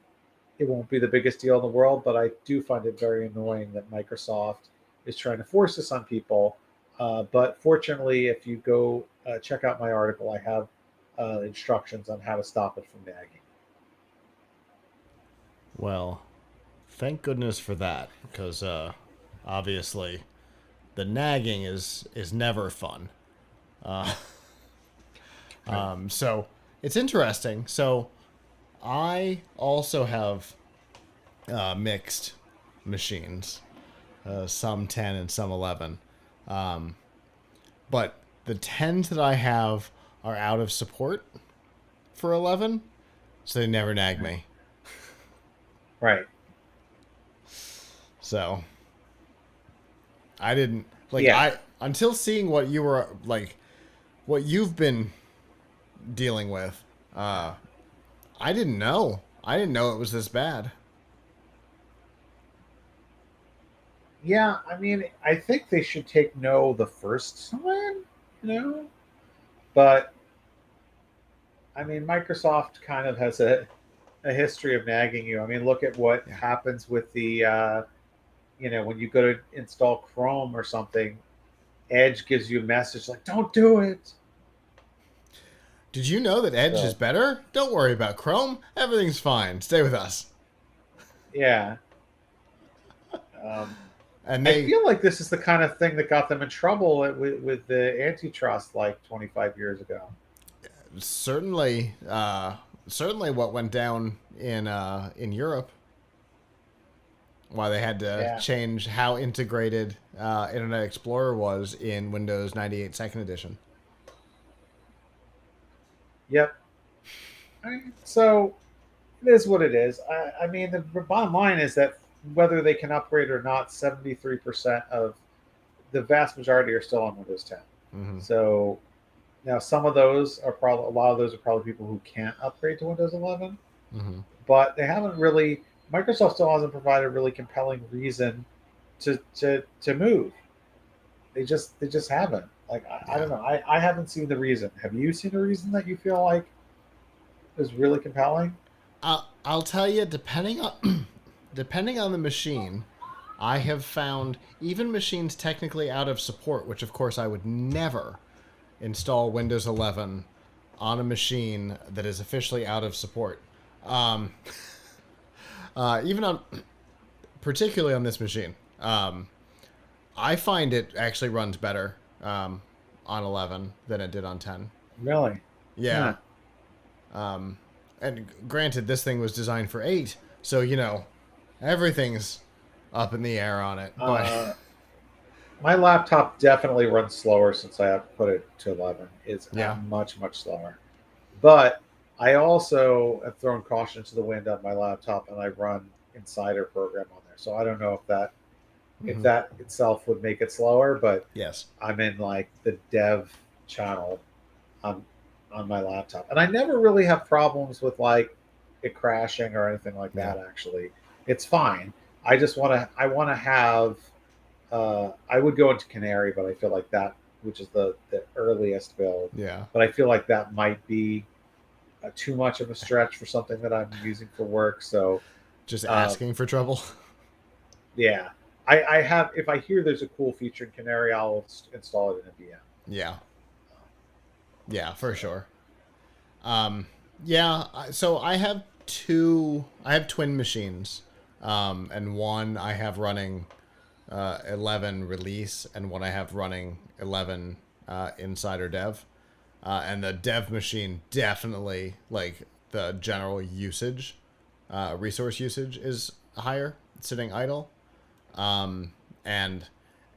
It won't be the biggest deal in the world, but I do find it very annoying that Microsoft is trying to force this on people. But fortunately, if you go check out my article, I have instructions on how to stop it from nagging. Well, thank goodness for that, because obviously the nagging is never fun. So it's interesting. So I also have mixed machines, some 10 and some 11. But the 10s that I have are out of support for 11, so they never nag me. Right. So I didn't like Yeah. I until seeing what you were like what you've been dealing with. I didn't know. I didn't know it was this bad. Yeah, I mean, I think they should take no the first time, But I mean, Microsoft kind of has a history of nagging you. I mean, look at what Yeah. happens with when you go to install Chrome or something, Edge gives you a message like, don't do it. Did you know that Edge is So, better? Don't worry about Chrome. Everything's fine. Stay with us. yeah. Um, And I they feel like this is the kind of thing that got them in trouble with the antitrust like 25 years ago. certainly certainly what went down in Europe, why they had to Yeah. change how integrated Internet Explorer was in Windows 98 Second Edition. Yep. So it is what it is. I mean, the bottom line is that whether they can upgrade or not, 73% of the vast majority are still on Windows 10. Mm-hmm. So now some of those are probably a lot of those are probably people who can't upgrade to Windows 11, Mm-hmm. but they haven't really. Microsoft still hasn't provided a really compelling reason to move. They just haven't. Like I Yeah. don't know. I haven't seen the reason. Have you seen a reason that you feel like is really compelling? I'll tell you, depending on depending on the machine, I have found even machines technically out of support, which of course I would never install Windows 11 on a machine that is officially out of support. Um, even on, particularly on this machine, I find it actually runs better on 11 than it did on 10. Really? Yeah. Huh. And granted, this thing was designed for 8, so, everything's up in the air on it. But, Uh, my laptop definitely runs slower since I have put it to 11. It's yeah. much slower. But I also have thrown caution to the wind on my laptop, and I run Insider program on there. So I don't know if Mm-hmm. that itself would make it slower, but Yes. I'm in like the dev channel on on my laptop, and I never really have problems with like it crashing or anything like Yeah. that. Actually, it's fine. I want to have. I would go into Canary, but I feel like that, which is the earliest build, Yeah. but I feel like that might be too much of a stretch for something that I'm using for work. So, Just um, asking for trouble. yeah, I have. If I hear there's a cool feature in Canary, I'll install it in a VM. Yeah. Yeah, for So, sure. Yeah, so I have twin machines. And one I have running 11 release, and one I have running 11 Insider Dev. and the dev machine definitely, like, the general usage, resource usage is higher, sitting idle, and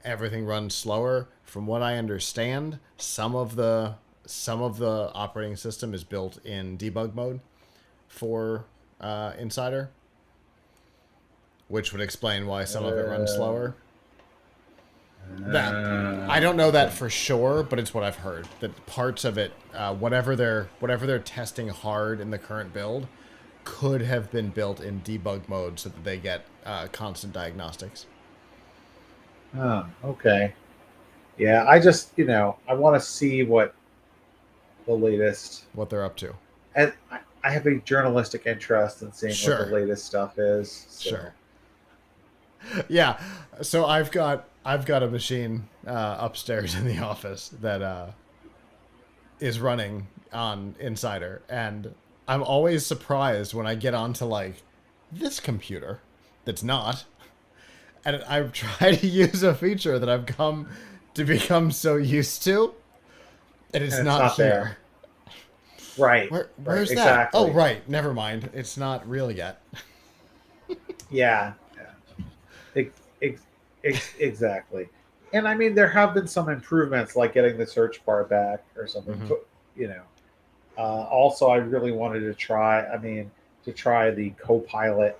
everything runs slower. From what I understand, some of the operating system is built in debug mode for Insider, which would explain why some of it runs slower. That I don't know that for sure, but it's what I've heard. That parts of it, whatever they're testing hard in the current build, could have been built in debug mode so that they get constant diagnostics. Oh, okay. Yeah, I just, I want to see what the latest. What they're up to. And I have a journalistic interest in seeing what the latest stuff is. So. Sure. Yeah. So I've got a machine upstairs in the office that is running on Insider, and I'm always surprised when I get onto like this computer that's not, and I've tried to use a feature that I've come to become so used to, and it's not here. There. Right. Where's that? Exactly. Oh, right. Never mind. It's not real yet. Yeah. Exactly. And I mean, there have been some improvements, like getting the search bar back or something. Mm-hmm. Also, I really wanted to try the Copilot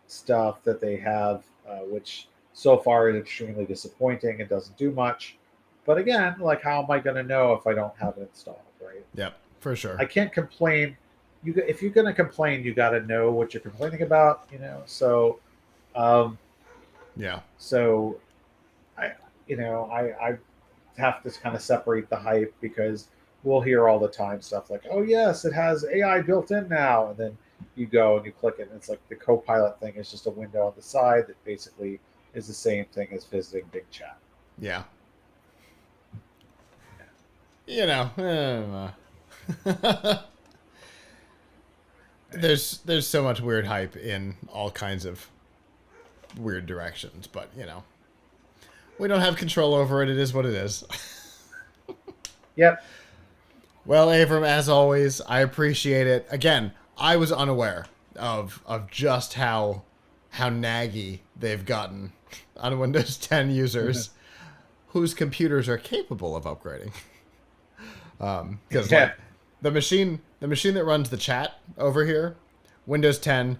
stuff that they have, which so far is extremely disappointing. It doesn't do much. But again, like, how am I going to know if I don't have it installed, right? Yep, for sure. I can't complain. If you're going to complain, you got to know what you're complaining about, So, yeah. So, I have to kind of separate the hype, because we'll hear all the time stuff like, "Oh yes, it has AI built in now," and then you go and you click it, and it's like the Copilot thing is just a window on the side that basically is the same thing as visiting Big Chat. Yeah. There's so much weird hype in all kinds of weird directions, but we don't have control over it. It is what it is. Yep. Well, Avram, as always, I appreciate it. Again, I was unaware of just how naggy they've gotten on Windows 10 users whose computers are capable of upgrading. Because like, the machine that runs the chat over here, Windows 10,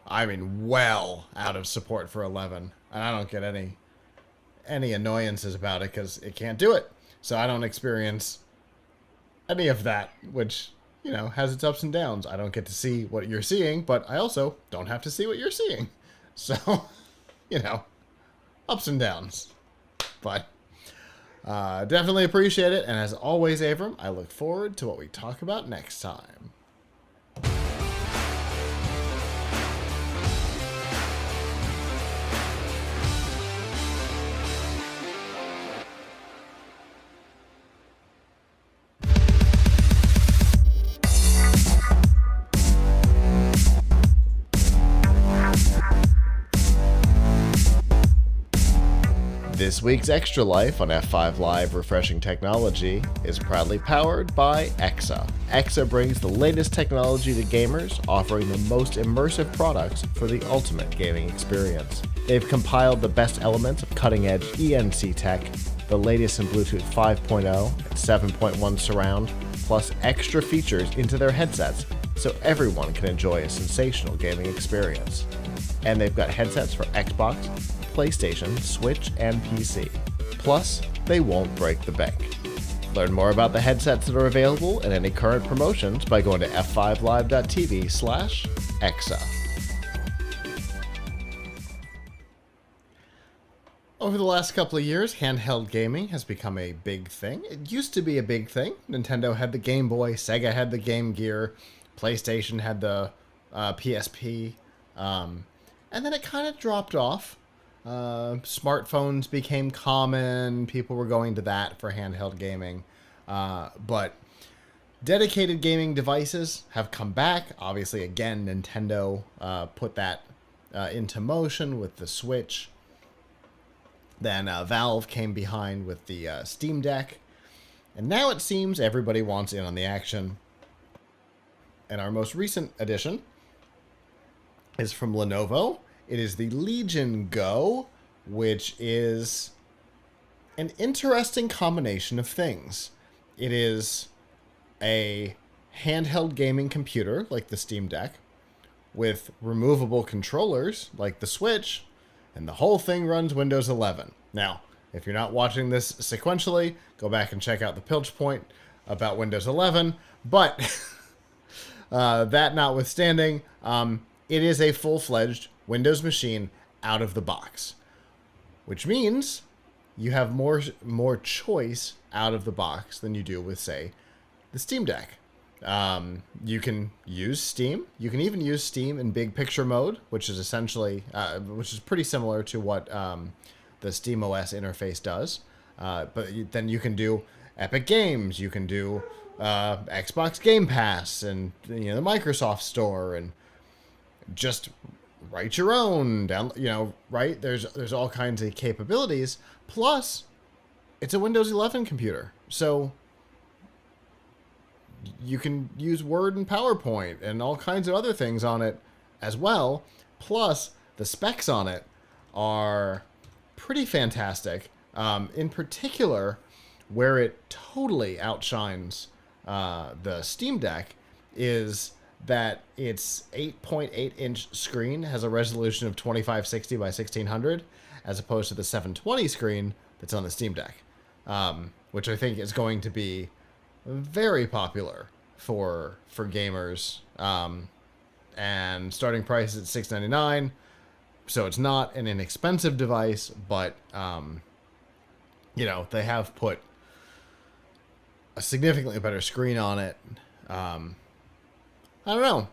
I mean, well out of support for 11, and I don't get any annoyances about it because it can't do it. So I don't experience any of that, which has its ups and downs. I don't get to see what you're seeing, but I also don't have to see what you're seeing. So, ups and downs. But definitely appreciate it. And as always, Avram, I look forward to what we talk about next time. This week's Extra Life on F5 Live Refreshing Technology is proudly powered by EXA. EXA brings the latest technology to gamers, offering the most immersive products for the ultimate gaming experience. They've compiled the best elements of cutting-edge ENC tech, the latest in Bluetooth 5.0 and 7.1 surround, plus extra features into their headsets so everyone can enjoy a sensational gaming experience. And they've got headsets for Xbox, PlayStation, Switch, and PC. Plus, they won't break the bank. Learn more about the headsets that are available and any current promotions by going to f5live.tv/exa. Over the last couple of years, handheld gaming has become a big thing. It used to be a big thing. Nintendo had the Game Boy, Sega had the Game Gear, PlayStation had the PSP, and then it kind of dropped off. Smartphones became common. People were going to that for handheld gaming. But dedicated gaming devices have come back. Obviously, again, Nintendo put that into motion with the Switch. Then Valve came behind with the Steam Deck. And now it seems everybody wants in on the action. And our most recent addition is from Lenovo. It is the Legion Go, which is an interesting combination of things. It is a handheld gaming computer like the Steam Deck with removable controllers like the Switch, and the whole thing runs Windows 11. Now, if you're not watching this sequentially, go back and check out the Piltch point about Windows 11, but that notwithstanding, it is a full-fledged Windows machine out of the box, which means you have more choice out of the box than you do with, say, the Steam Deck. You can use Steam. You can even use Steam in big picture mode, which is essentially, which is pretty similar to what the SteamOS interface does. But then you can do Epic Games. You can do Xbox Game Pass and the Microsoft Store, and just write your own down. Right? There's all kinds of capabilities. Plus, it's a Windows 11 computer, so you can use Word and PowerPoint and all kinds of other things on it as well. Plus, the specs on it are pretty fantastic. In particular, where it totally outshines the Steam Deck is that its 8.8-inch screen has a resolution of 2560 by 1600, as opposed to the 720 screen that's on the Steam Deck, which I think is going to be very popular for gamers, and starting price is at $699, so it's not an inexpensive device, but they have put a significantly better screen on it. I don't know.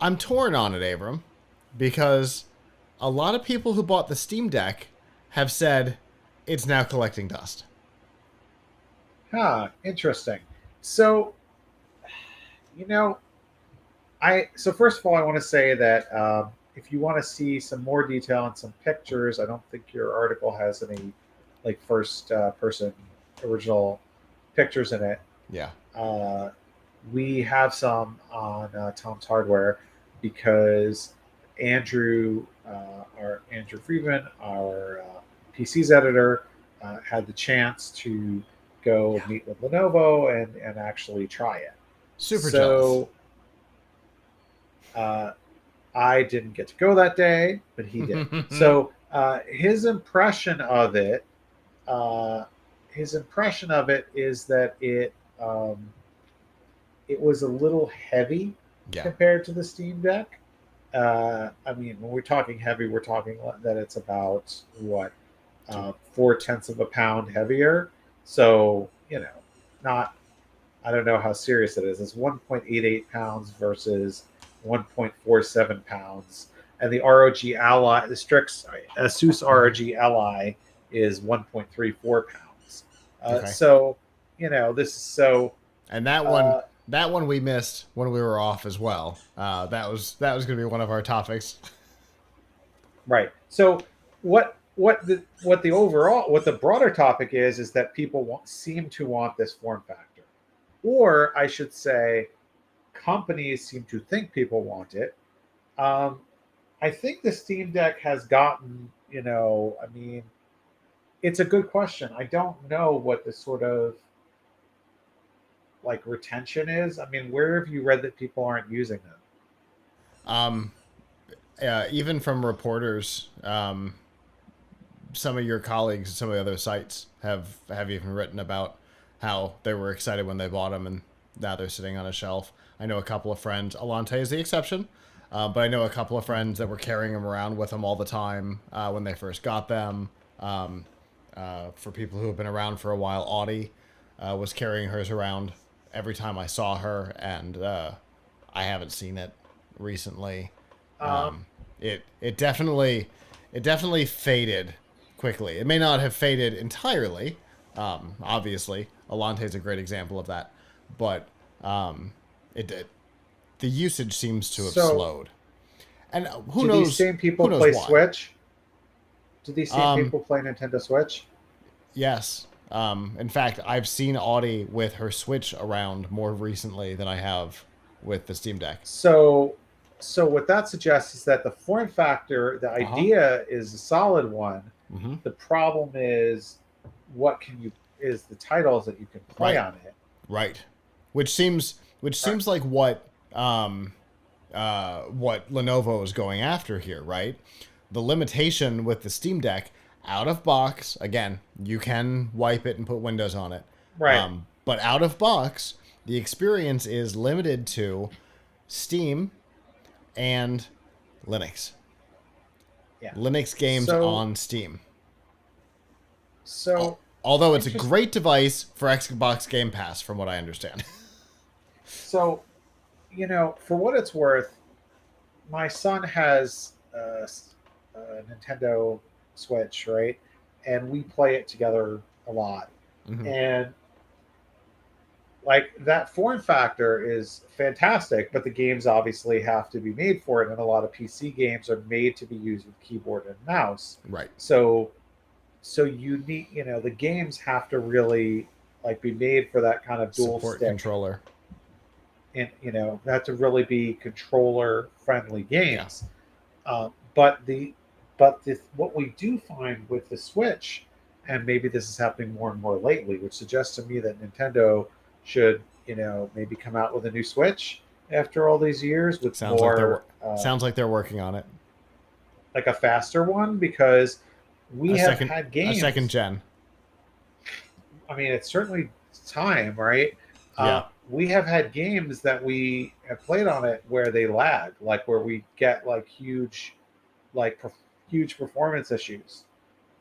I'm torn on it, Avram, because a lot of people who bought the Steam Deck have said it's now collecting dust. Interesting. So, so first of all, I want to say that if you want to see some more detail and some pictures, I don't think your article has any first person original pictures in it. Yeah. We have some on Tom's Hardware because Andrew Friedman, our PCs editor, had the chance to go meet with Lenovo and actually try it. Super jealous. I didn't get to go that day, but he did. So his impression of it is that it was a little heavy compared to the Steam Deck. I mean, when we're talking heavy, we're talking that it's about 0.4 of a pound heavier. So, not, I don't know how serious it is. It's 1.88 pounds versus 1.47 pounds. And the ROG Ally, the Strix Asus ROG Ally is 1.34 pounds. Okay. So, this is so. And that one we missed when we were off as well. That was going to be one of our topics. Right. So what the broader topic is that people seem to want this form factor, or I should say, companies seem to think people want it. I think the Steam Deck has gotten, I mean, it's a good question. I don't know what the sort of retention is. I mean, where have you read that people aren't using them? Even from reporters, some of your colleagues at some of the other sites have even written about how they were excited when they bought them, and now they're sitting on a shelf. I know a couple of friends, Alante is the exception, but I know a couple of friends that were carrying them around with them all the time when they first got them. For people who have been around for a while, Audie was carrying hers around every time I saw her, and I haven't seen it recently. It definitely faded quickly. It may not have faded entirely. Obviously, Alante is a great example of that, but the usage seems to have slowed. And who knows? Do these same people play Switch? Do these same people play Nintendo Switch? Yes. In fact, I've seen Audie with her Switch around more recently than I have with the Steam Deck. So what that suggests is that the form factor, the Uh-huh. idea is a solid one. Mm-hmm. The problem is what can you is the titles that you can play Right. on it. Right. Which seems like what Lenovo is going after here, right? The limitation with the Steam Deck out of box, again, you can wipe it and put Windows on it. Right. But out of box, the experience is limited to Steam and Linux. Yeah. Linux games So on Steam. so Although it's a interest great device for Xbox Game Pass, from what I understand. so for what it's worth, my son has a Nintendo Switch, right? And we play it together a lot. Mm-hmm. And like that form factor is fantastic, but the games obviously have to be made for it, and a lot of PC games are made to be used with keyboard and mouse. Right. So you need, the games have to really like be made for that kind of dual Support stick, controller. and they have to really be controller friendly Yeah. games. But what we do find with the Switch, and maybe this is happening more and more lately, which suggests to me that Nintendo should, maybe come out with a new Switch after all these years with Sounds like they're more, sounds like they're working on it. like a faster one, because we A have second had a second games. gen. I mean, it's certainly time, right? Yeah. We have had games that we have played on it where they lag, like where we get like like huge performance issues.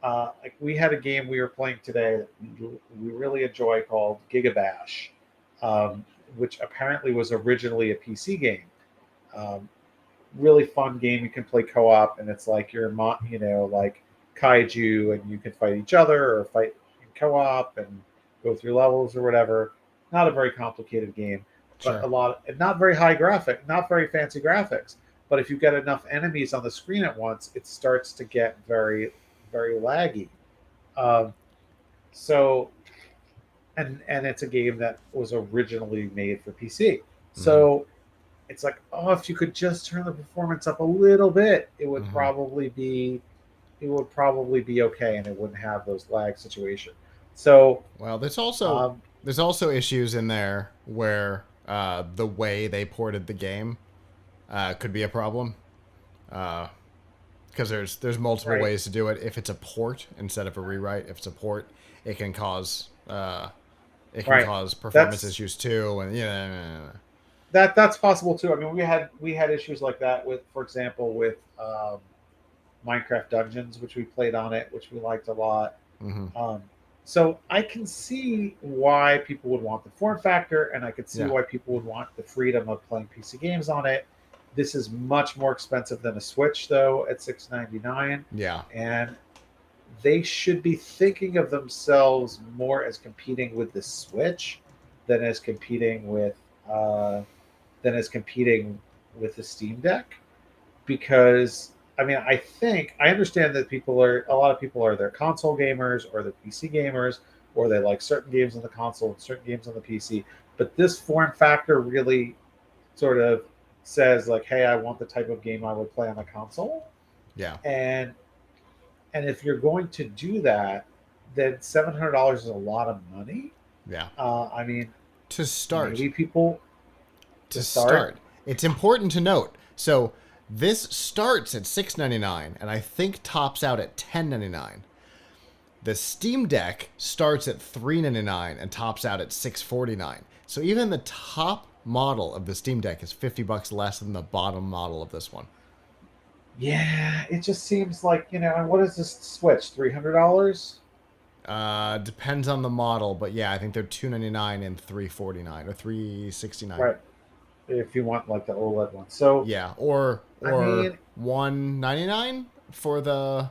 Like we had a game we were playing today that we really enjoy called Gigabash, which apparently was originally a PC game. Um, Really fun game. You can play co-op, and it's like like kaiju, and you can fight each other or fight in co-op and go through levels or whatever. Not a very complicated game, but Sure. and not very not very fancy graphics. But if you get enough enemies on the screen at once, it starts to get very, very laggy. Um, so, and it's a game that was originally made for PC. Mm-hmm. So it's like, oh, if you could just turn the performance up a little bit, Mm-hmm. it would probably be okay, and it wouldn't have those lag situations. So, Well, there's also um, there's also issues in there where the way they ported the game could be a problem. Because there's multiple right, ways to do it. If it's a port instead of a rewrite, if it's a port, it can cause right, performance that's issues too, and yeah. that's possible too. I mean, we had issues like that with, for example, with Minecraft Dungeons, which we played on it, which we liked a lot. Mm-hmm. Um, so I can see why people would want the form factor, and I could see Yeah. why people would want the freedom of playing PC games on it. This is much more expensive than a Switch, though, at $699, Yeah. and they should be thinking of themselves more as competing with the Switch than as competing with uh, the Steam Deck, because I mean, I understand that a lot of people are their console gamers or the PC gamers, or they like certain games on the console and certain games on the PC. But this form factor really sort of says like, hey, I want the type of game I would play on a console, Yeah. and if you're going to do that, then $700 is a lot of money. Yeah. I mean, To start, maybe people to to start, start, it's important to note. So this starts at $699 and I think tops out at $10.99. The Steam Deck starts at $399 and tops out at $649. So even the top model of the Steam Deck is $50 less than the bottom model of this one. yeah, it just seems like, and what is this Switch? $300? Depends on the model, but yeah, I think they're $299 and $349 or $369. Right. If you want like the OLED one. So, Yeah, or I mean, $199 for the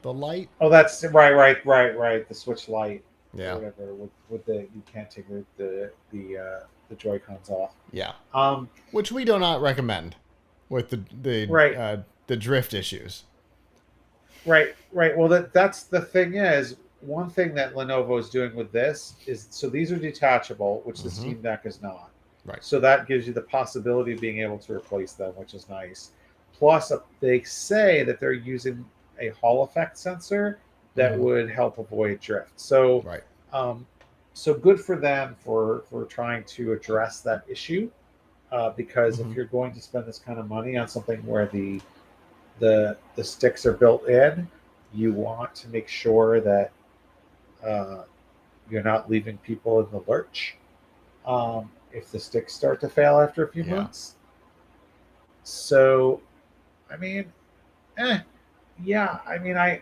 light. oh, that's right. The Switch Lite or Yeah, whatever with the you can't take the Joy Cons off. yeah. Um, Which we do not recommend with right, the drift issues. right. Well, that's the thing is one thing that Lenovo is doing with this is, so these are detachable, which the Mm-hmm. Steam Deck is not. Right. So that gives you the possibility of being able to replace them, which is nice. Plus, they say that they're using a Hall effect sensor that Mm-hmm. would help avoid drift. So, Right. um, so good for them for trying to address that issue. Because Mm-hmm. if you're going to spend this kind of money on something where the sticks are built in, you want to make sure that uh, you're not leaving people in the lurch if the sticks start to fail after a few Yeah. months. So, I mean, eh, yeah, I mean, I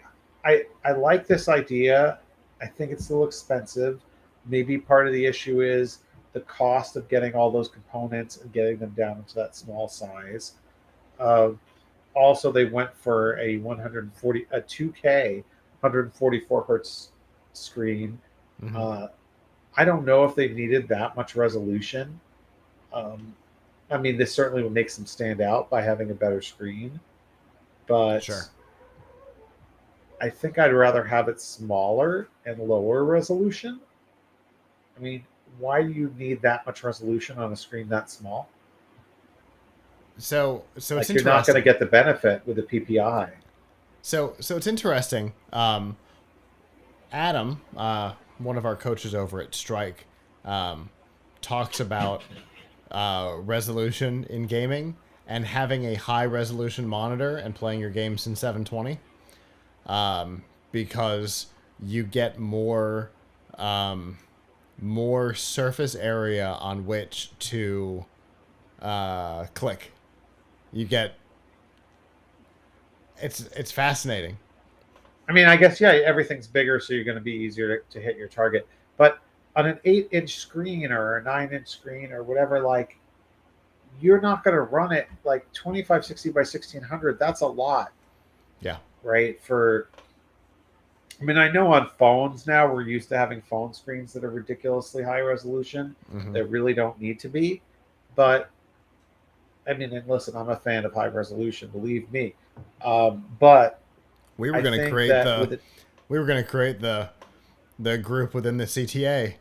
like this idea. I think it's a little expensive. Maybe part of the issue is the cost of getting all those components and getting them down into that small size. Uh, Also, they went for a 2K 144 hertz screen. Mm-hmm. Uh, I don't know if they needed that much resolution. Um, I mean, this certainly would make them stand out by having a better screen, but Sure. I think I'd rather have it smaller and lower resolution. I mean, why do you need that much resolution on a screen that small? So it's Like, you're not going to interesting. get the benefit with the PPI. So it's interesting. Adam, one of our coaches over at Strike, um, talks about resolution in gaming and having a high resolution monitor and playing your games in 720, because you get um, more surface area on which to click. You get it's fascinating. I mean, I guess, yeah, everything's bigger, so you're going to be easier to hit your target. But on an 8-inch screen or a 9-inch screen or whatever, like, you're not going to run it like 2560 by 1600. That's a lot, Yeah. right? I mean, I know on phones now we're used to having phone screens that are ridiculously high resolution Mm-hmm. that really don't need to be. But I mean, and listen, I'm a fan of high resolution, believe me. But We were I gonna think create that the with it, we were gonna create the group within the CTA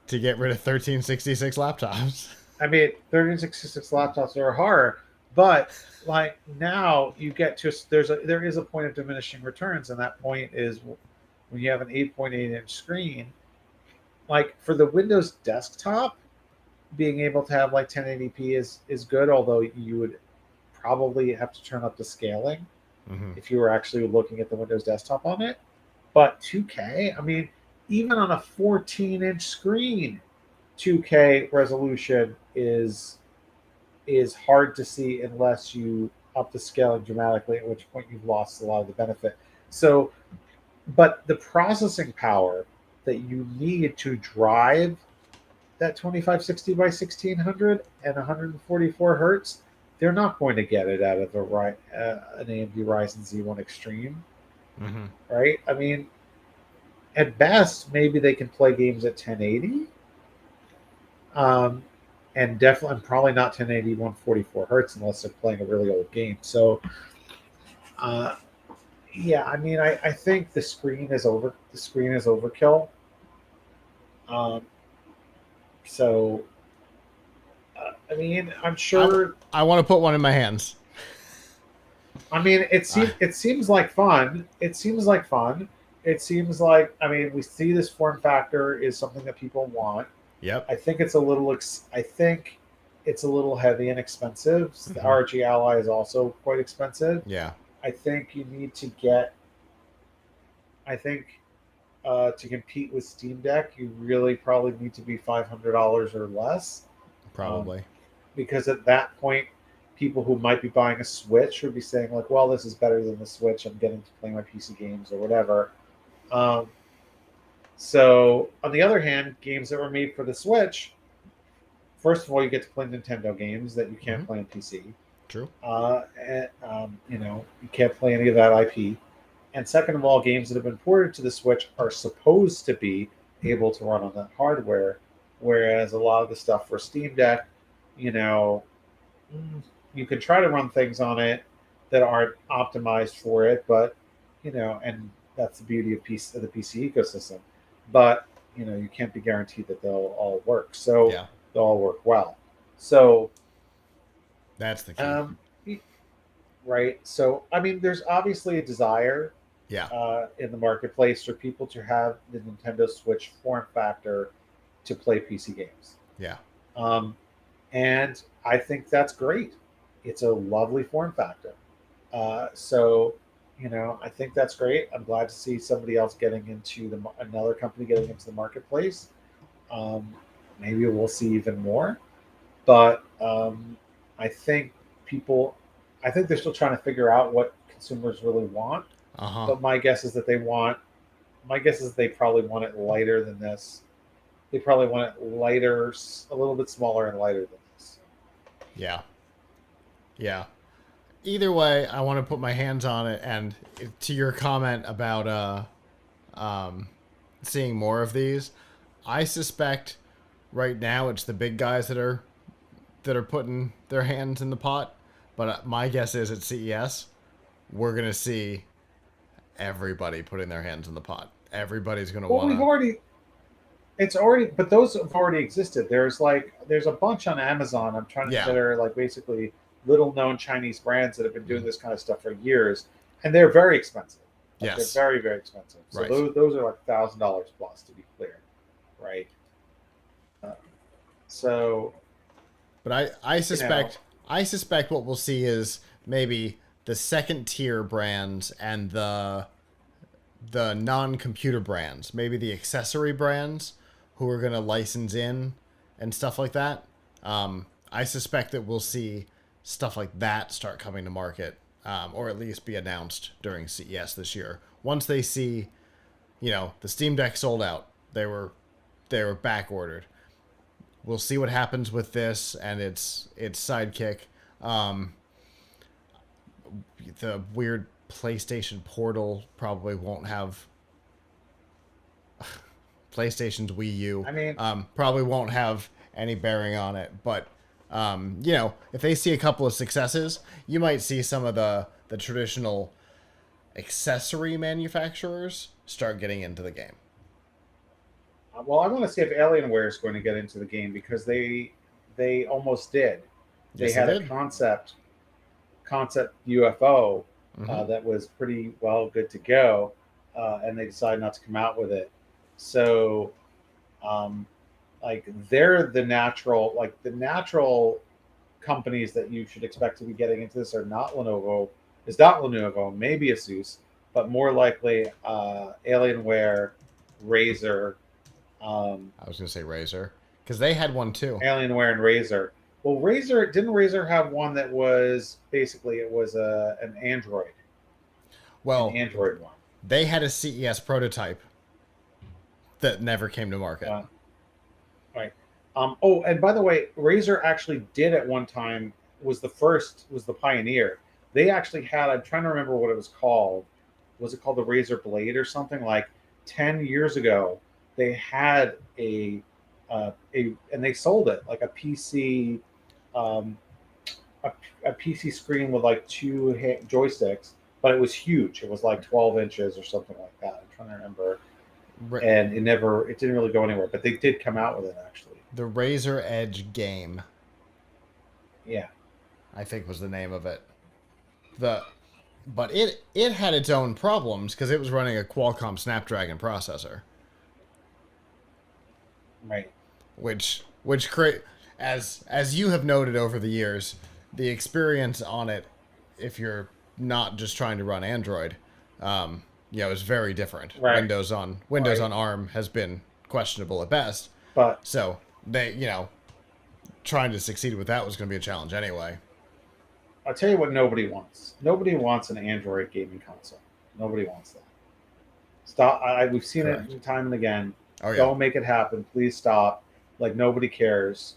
to get rid of 1366 laptops. I mean, 3066 laptops are a horror, but like now you get to, there is a point of diminishing returns, and that point is when you have an 8.8-inch screen. Like for the Windows desktop, being able to have like 1080p is good, although you would probably have to turn up the scaling Mm-hmm. if you were actually looking at the Windows desktop on it. But 2K, I mean, even on a 14-inch screen, 2K resolution is hard to see unless you up the scaling dramatically, at which point you've lost a lot of the benefit. So, but the processing power that you need to drive that 2560 by 1600 and 144 hertz, they're not going to get it out of an AMD Ryzen Z1 Extreme, Mm-hmm. right? I mean, at best, maybe they can play games at 1080, um, and definitely, probably not 1080 144 hertz unless they're playing a really old game. So, uh, yeah, I mean, I think the screen is overkill. Um, so, I mean, I'm I sure. I want to put one in my hands. I mean, Uh, it seems like fun. It seems like fun. It seems like, I mean, we see this form factor is something that people want. yep. I think it's a little. I think it's a little heavy and expensive. The Mm-hmm. RG Ally is also quite expensive. Yeah. I think you need to get. I think to compete with Steam Deck, you really probably need to be $500 or less, um, Probably. because at that point, people who might be buying a Switch would be saying like, "Well, this is better than the Switch. I'm getting to play my PC games or whatever." Um, so, on the other hand, games that were made for the Switch, first of all, you get to play Nintendo games that you Mm-hmm. can't play on PC. True. You can't play any of that IP. And second of all, games that have been ported to the Switch are supposed to be able to run on that hardware, whereas a lot of the stuff for Steam Deck, you know, you can try to run things on it that aren't optimized for it, but and That's the beauty of the PC ecosystem. But you can't be guaranteed that they'll all work. So Yeah, they'll all work well. So that's the key. um, right. So I mean, there's obviously a desire Yeah, in the marketplace for people to have the Nintendo Switch form factor to play PC games. yeah, Um, and I think that's great. It's a lovely form factor. So, I think that's great. I'm glad to see somebody else getting into another company getting into the marketplace. Um, Maybe we'll see even more, but I think people, I think they're still trying to figure out what consumers really want. uh-huh. But my guess is they probably want it lighter than this. They probably want it lighter, a little bit smaller and lighter than this. Yeah, yeah. Either way, I want to put my hands on it. And to your comment about um, seeing more of these, I suspect right now it's the big guys that are putting their hands in the pot. But my guess is at CES, we're gonna see everybody putting their hands in the pot. Everybody's gonna Well, wanna. it's already, but those have already existed. There's a bunch on Amazon. Yeah. That are like basically little known Chinese brands that have been doing Mhm. this kind of stuff for years, and they're very expensive. Like they're Yes. very very expensive. So Right. those are like $1,000 plus to be clear, right? Uh, so But I you know, suspect what we'll see is maybe the second tier brands and the non-computer brands, maybe the accessory brands who are going to license in and stuff like that. I suspect that we'll see stuff like that start coming to market, or at least be announced during CES this year. Once they see, the Steam Deck sold out, they were back ordered. We'll see what happens with this and its sidekick. Um, the weird PlayStation Portal probably won't have PlayStation's Wii U. I mean, Probably won't have any bearing on it. But if they see a couple of successes, you might see some of the traditional accessory manufacturers start getting into the game. well, I want to see if Alienware is going to get into the game because they almost did. They Yes, they had a did. concept UFO Mm-hmm. that was pretty well good to go, and they decided not to come out with it. So, um, like they're the natural companies that you should expect to be getting into this are not Lenovo. It's not Lenovo, maybe Asus, but more likely Alienware, Razer, um, I was gonna say Razer because they had one too. Alienware, and Razer. Well, Razer have one that was basically it was an Well, Android one. they had a CES prototype that never came to market. Uh, right. Oh, and by the way, Razer actually did at one time was the pioneer. They actually had. I'm trying to remember what it was called. Was it called the Razer Blade or something? Like 10 years ago, they had and they sold it like a PC, um, a PC screen with like two joysticks, but it was huge. It was like 12 inches or something like that. I'm trying to remember, Ra- and it didn't really go anywhere. But they did come out with it actually. the Razer Edge game, Yeah. I think was the name of it. The but it had its own problems because it was running a Qualcomm Snapdragon processor, Right. which create as you have noted over the years, the experience on it, if you're not just trying to run Android, is very different. Right. Windows Right. on ARM has been questionable at best. But So they trying to succeed with that was going to be a challenge anyway. I'll tell you what nobody wants. Nobody wants an Android gaming console. Nobody wants that. Stop. We've seen Correct. it time and again. Oh yeah. Don't make it happen. Please stop. Like nobody cares.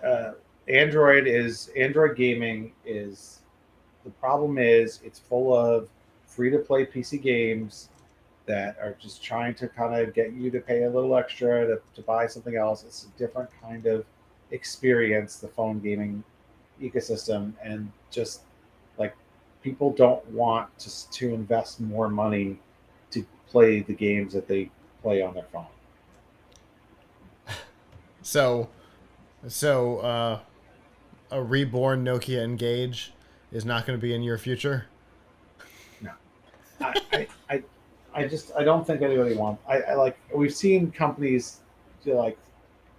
Uh, Android gaming is the problem is it's full of free to play PC games that are just trying to kind of get you to pay a little extra to buy something else. It's a different kind of experience, the phone gaming ecosystem, and just like people don't want to invest more money to play the games that they play on their phone. So, a reborn Nokia Engage is not going to be in your future? No, I don't think anybody wants. I like we've seen companies like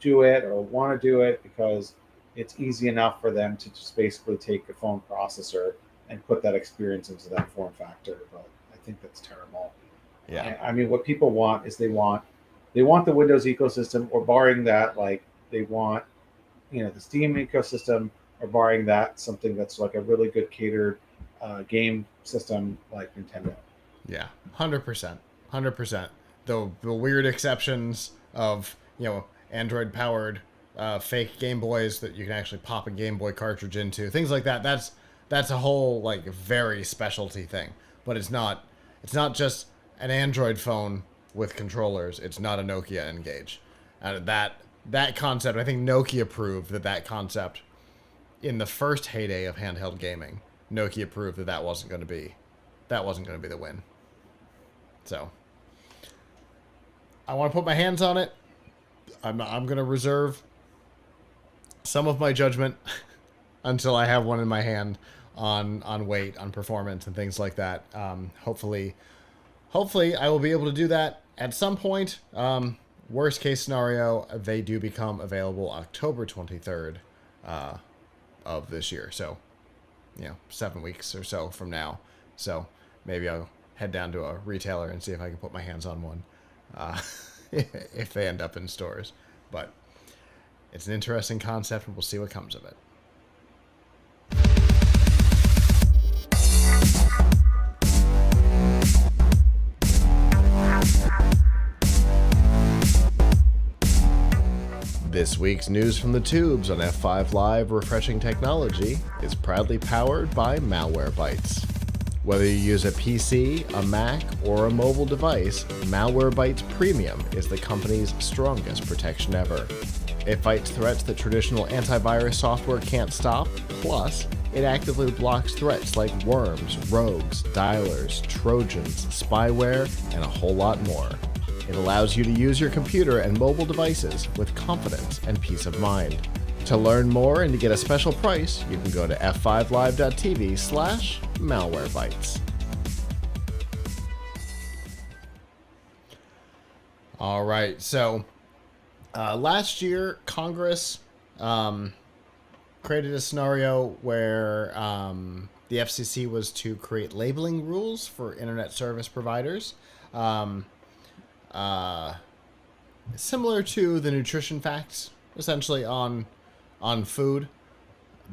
do it or want to do it because it's easy enough for them to just basically take a phone processor and put that experience into that form factor. But I think that's terrible. Yeah. I mean, what people want is they want the Windows ecosystem, or barring that, like they want the Steam ecosystem, or barring that, something that's like a really good catered game system like Nintendo. Yeah, 100%. 100%. The weird exceptions of, Android powered fake Game Boys that you can actually pop a Game Boy cartridge into, things like that. That's a whole like very specialty thing. But it's not just an Android phone with controllers. It's not a Nokia Engage. And that concept, I think Nokia proved that concept in the first heyday of handheld gaming. Nokia proved that wasn't going to be the win. So I want to put my hands on it. I'm going to reserve some of my judgment until I have one in my hand on weight, on performance, and things like that. Hopefully I will be able to do that at some point. Worst case scenario, they do become available October 23rd of this year. So, 7 weeks or so from now. So maybe I'll head down to a retailer and see if I can put my hands on one if they end up in stores. But it's an interesting concept, and we'll see what comes of it. This week's news from the tubes on F5 Live Refreshing Technology is proudly powered by Malwarebytes. Whether you use a PC, a Mac, or a mobile device, Malwarebytes Premium is the company's strongest protection ever. It fights threats that traditional antivirus software can't stop, plus it actively blocks threats like worms, rogues, dialers, trojans, spyware, and a whole lot more. It allows you to use your computer and mobile devices with confidence and peace of mind. To learn more and to get a special price, you can go to f5live.tv/malwarebytes. All right, so last year, Congress created a scenario where the FCC was to create labeling rules for internet service providers. Similar to the nutrition facts, essentially on food.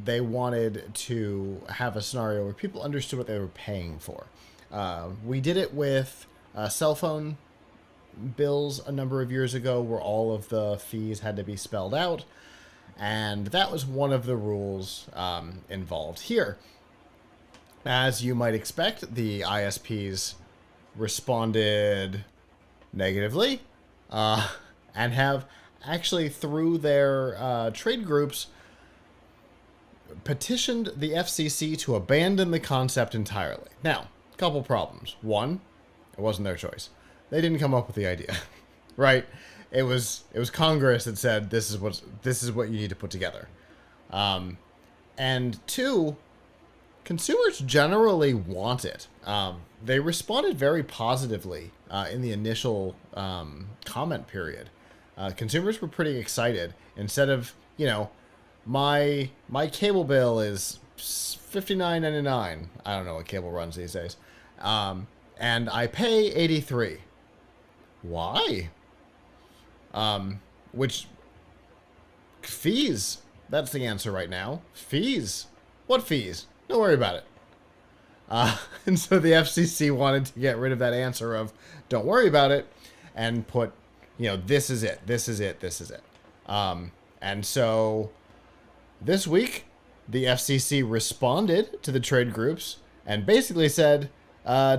They wanted to have a scenario where people understood what they were paying for. We did it with cell phone bills a number of years ago, where all of the fees had to be spelled out, and that was one of the rules involved here. As you might expect, the ISPs responded negatively, and have actually, through their trade groups, petitioned the FCC to abandon the concept entirely. Now, a couple problems. One, it wasn't their choice. They didn't come up with the idea, right? It was Congress that said this is what you need to put together. And two, consumers generally want it. They responded very positively in the initial comment period. Consumers were pretty excited. Instead of, my cable bill is $59.99. I don't know what cable runs these days. And I pay $83. Why? Which fees? That's the answer right now. Fees. What fees? Don't worry about it. And so the FCC wanted to get rid of that answer of don't worry about it and put, this is it, this is it, this is it. And so this week, the FCC responded to the trade groups and basically said,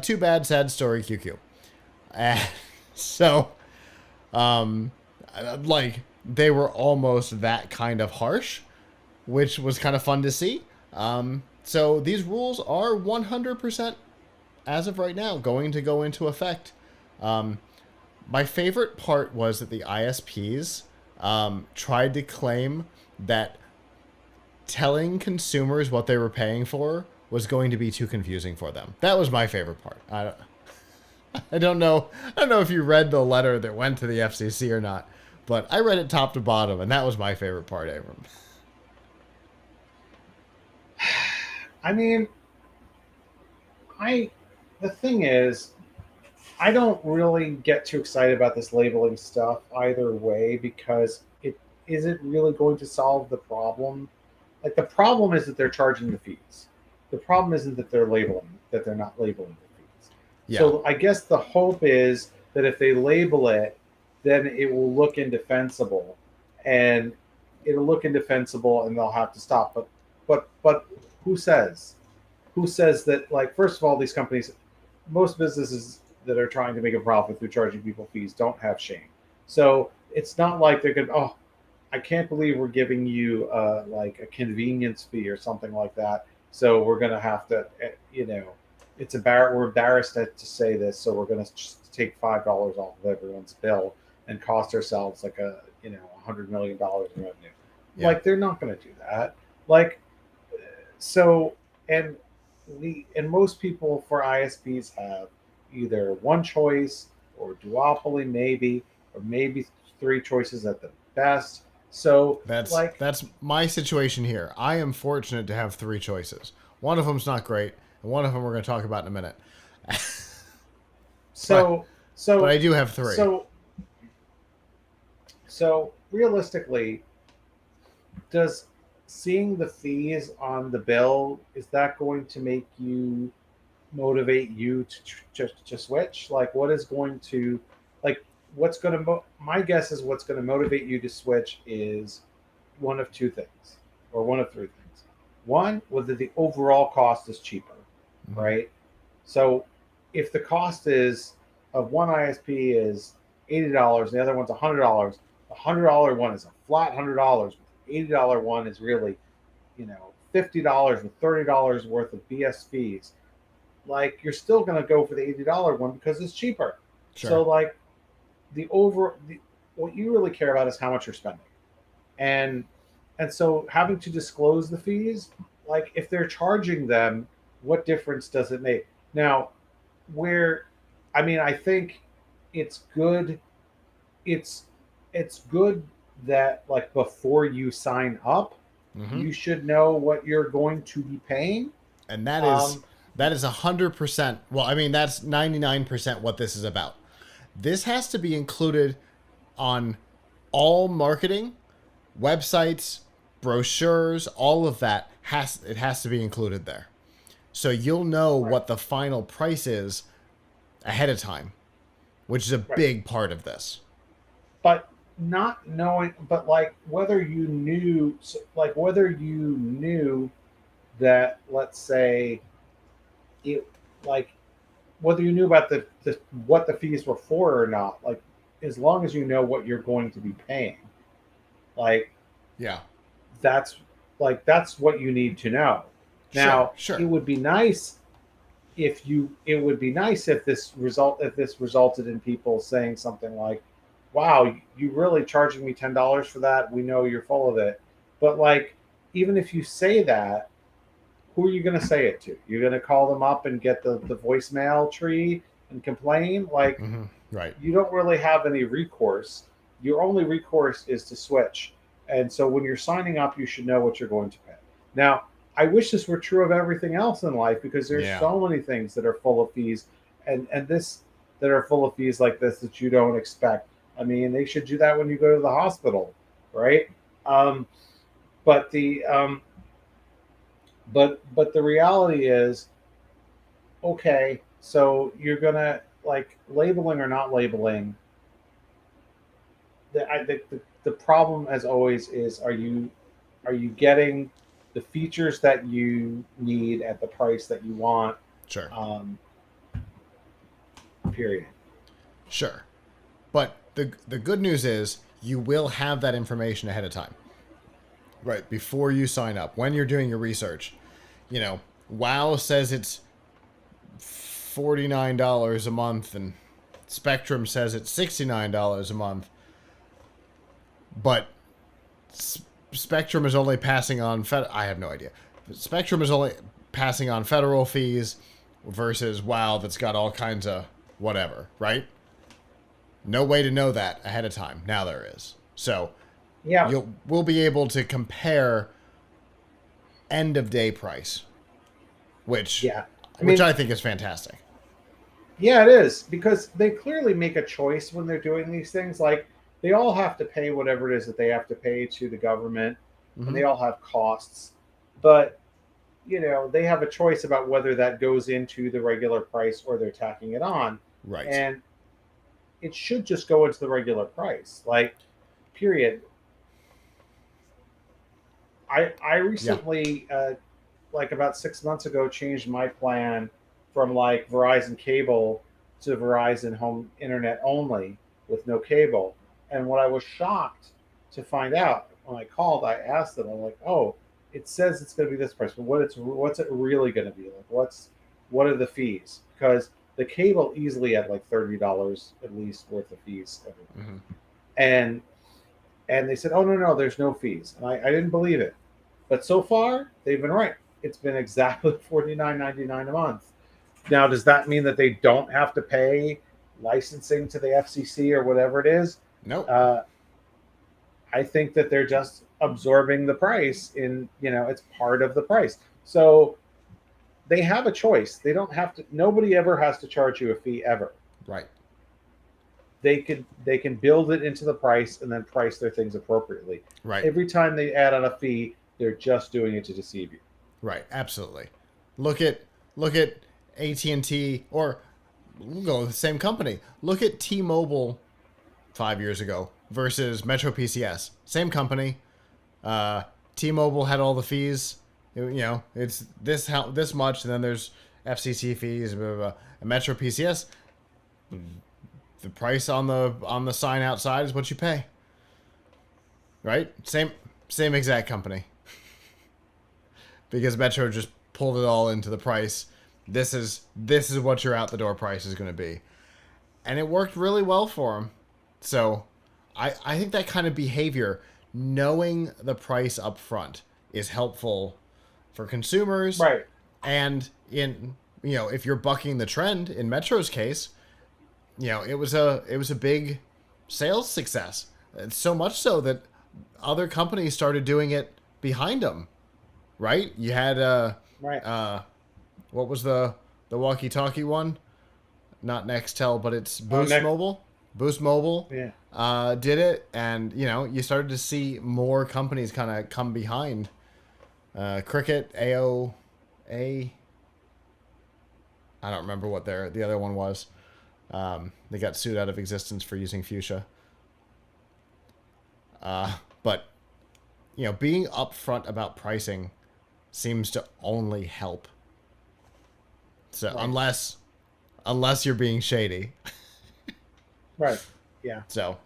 too bad, sad story, QQ. And so, they were almost that kind of harsh, which was kind of fun to see. So these rules are 100%, as of right now, going to go into effect My favorite part was that the ISPs tried to claim that telling consumers what they were paying for was going to be too confusing for them. That was my favorite part. I don't know. I don't know if you read the letter that went to the FCC or not, but I read it top to bottom, and that was my favorite part, Avram. I mean, the thing is, I don't really get too excited about this labeling stuff either way because it isn't really going to solve the problem. Like the problem is that they're charging the fees. The problem isn't that they're not labeling the fees. Yeah. So I guess the hope is that if they label it, then it will look indefensible, and it'll look indefensible, and they'll have to stop. But who says? Who says that? Like, first of all, these companies, most businesses that are trying to make a profit through charging people fees don't have shame. So it's not like they're going, oh, I can't believe we're giving you like a convenience fee or something like that. So we're going to have to, we're embarrassed to say this. So we're going to just take $5 off of everyone's bill and cost ourselves like $100 million in revenue. Yeah. Like they're not going to do that. Like, so, and most people for ISPs have either one choice or duopoly maybe, or maybe three choices at the best. So that's my situation here. I am fortunate to have three choices. One of them's not great, and one of them we're going to talk about in a minute. but I do have three. So realistically, does seeing the fees on the bill, is that going to make you motivate you to switch? Like what is going to, like what's going to, my guess is what's going to motivate you to switch is one of two things, or one of three things. One, whether the overall cost is cheaper, right? So if the cost is of one ISP is $80 and the other one's $100, the $100 one is a flat $100. The $80 one is really, $50 with $30 worth of BS fees. Like you're still going to go for the $80 one because it's cheaper. Sure. So like what you really care about is how much you're spending, and so having to disclose the fees, like if they're charging them, what difference does it make? Now, I think it's good. It's good that like before you sign up, you should know what you're going to be paying, and that is 100%. Well, I mean that's 99% what this is about. This has to be included on all marketing, websites, brochures, all of that has to be included there. So you'll know what the final price is ahead of time, which is a big part of this. But not knowing, but like whether you knew that, let's say, it, like whether you knew about the what the fees were for or not, like as long as you know what you're going to be paying, like that's what you need to know. Now, sure. It would be nice if this resulted in people saying something like, wow, you really charging me $10 for that? We know you're full of it. But like, even if you say that, who are you going to say it to? You're going to call them up and get the voicemail tree and complain? Like, right. You don't really have any recourse. Your only recourse is to switch. And so when you're signing up, you should know what you're going to pay. Now, I wish this were true of everything else in life, because there's so many things that are full of fees and this that are full of fees like this that you don't expect. I mean, they should do that when you go to the hospital, right? But the reality is, okay, so you're gonna, like, labeling or not labeling. The problem, as always, is are you getting the features that you need at the price that you want? Sure. Period. Sure. But the good news is you will have that information ahead of time. Right, before you sign up, when you're doing your research. WoW says it's $49 a month and Spectrum says it's $69 a month, but Spectrum is only passing on I have no idea. Spectrum is only passing on federal fees versus WoW that's got all kinds of whatever, right? No way to know that ahead of time. Now there is. So Yeah. we'll be able to compare end of day price, which I think is fantastic. Yeah, it is, because they clearly make a choice when they're doing these things. Like, they all have to pay whatever it is that they have to pay to the government, and they all have costs. But, they have a choice about whether that goes into the regular price or they're tacking it on. Right. And it should just go into the regular price. Like, period. I recently, like about 6 months ago, changed my plan from like Verizon cable to Verizon home internet only with no cable. And what I was shocked to find out when I called, I asked them, I'm like, oh, it says it's going to be this price, but what's it really going to be? Like, what are the fees? Because the cable easily had like $30 at least worth of fees every month. And they said, oh, no, there's no fees. And I didn't believe it. But so far, they've been right. It's been exactly $49.99 a month. Now, does that mean that they don't have to pay licensing to the FCC or whatever it is? No. I think that they're just absorbing the price it's part of the price. So they have a choice. They don't have to, nobody ever has to charge you a fee ever. Right. They can build it into the price and then price their things appropriately. Right. Every time they add on a fee, they're just doing it to deceive you. Right. Absolutely. Look at AT&T, or we'll go with the same company. Look at T-Mobile 5 years ago versus Metro PCS. Same company. T-Mobile had all the fees. It's this much, and then there's FCC fees. Blah, blah, blah. And Metro PCS, the price on the sign outside is what you pay. Right? Same exact company. Because Metro just pulled it all into the price. This is what your out the door price is going to be. And it worked really well for them. So I think that kind of behavior, knowing the price up front, is helpful for consumers. Right. And if you're bucking the trend, in Metro's case, it was a big sales success. It's so much so that other companies started doing it behind them. Right? You had right. What was the walkie-talkie one? Not Nextel, but it's Boost Mobile. Boost Mobile did it, and you started to see more companies kind of come behind. Cricket, AOA. I don't remember what the other one was. They got sued out of existence for using fuchsia. But being upfront about pricing seems to only help. So right. unless you're being shady. Right. Yeah. So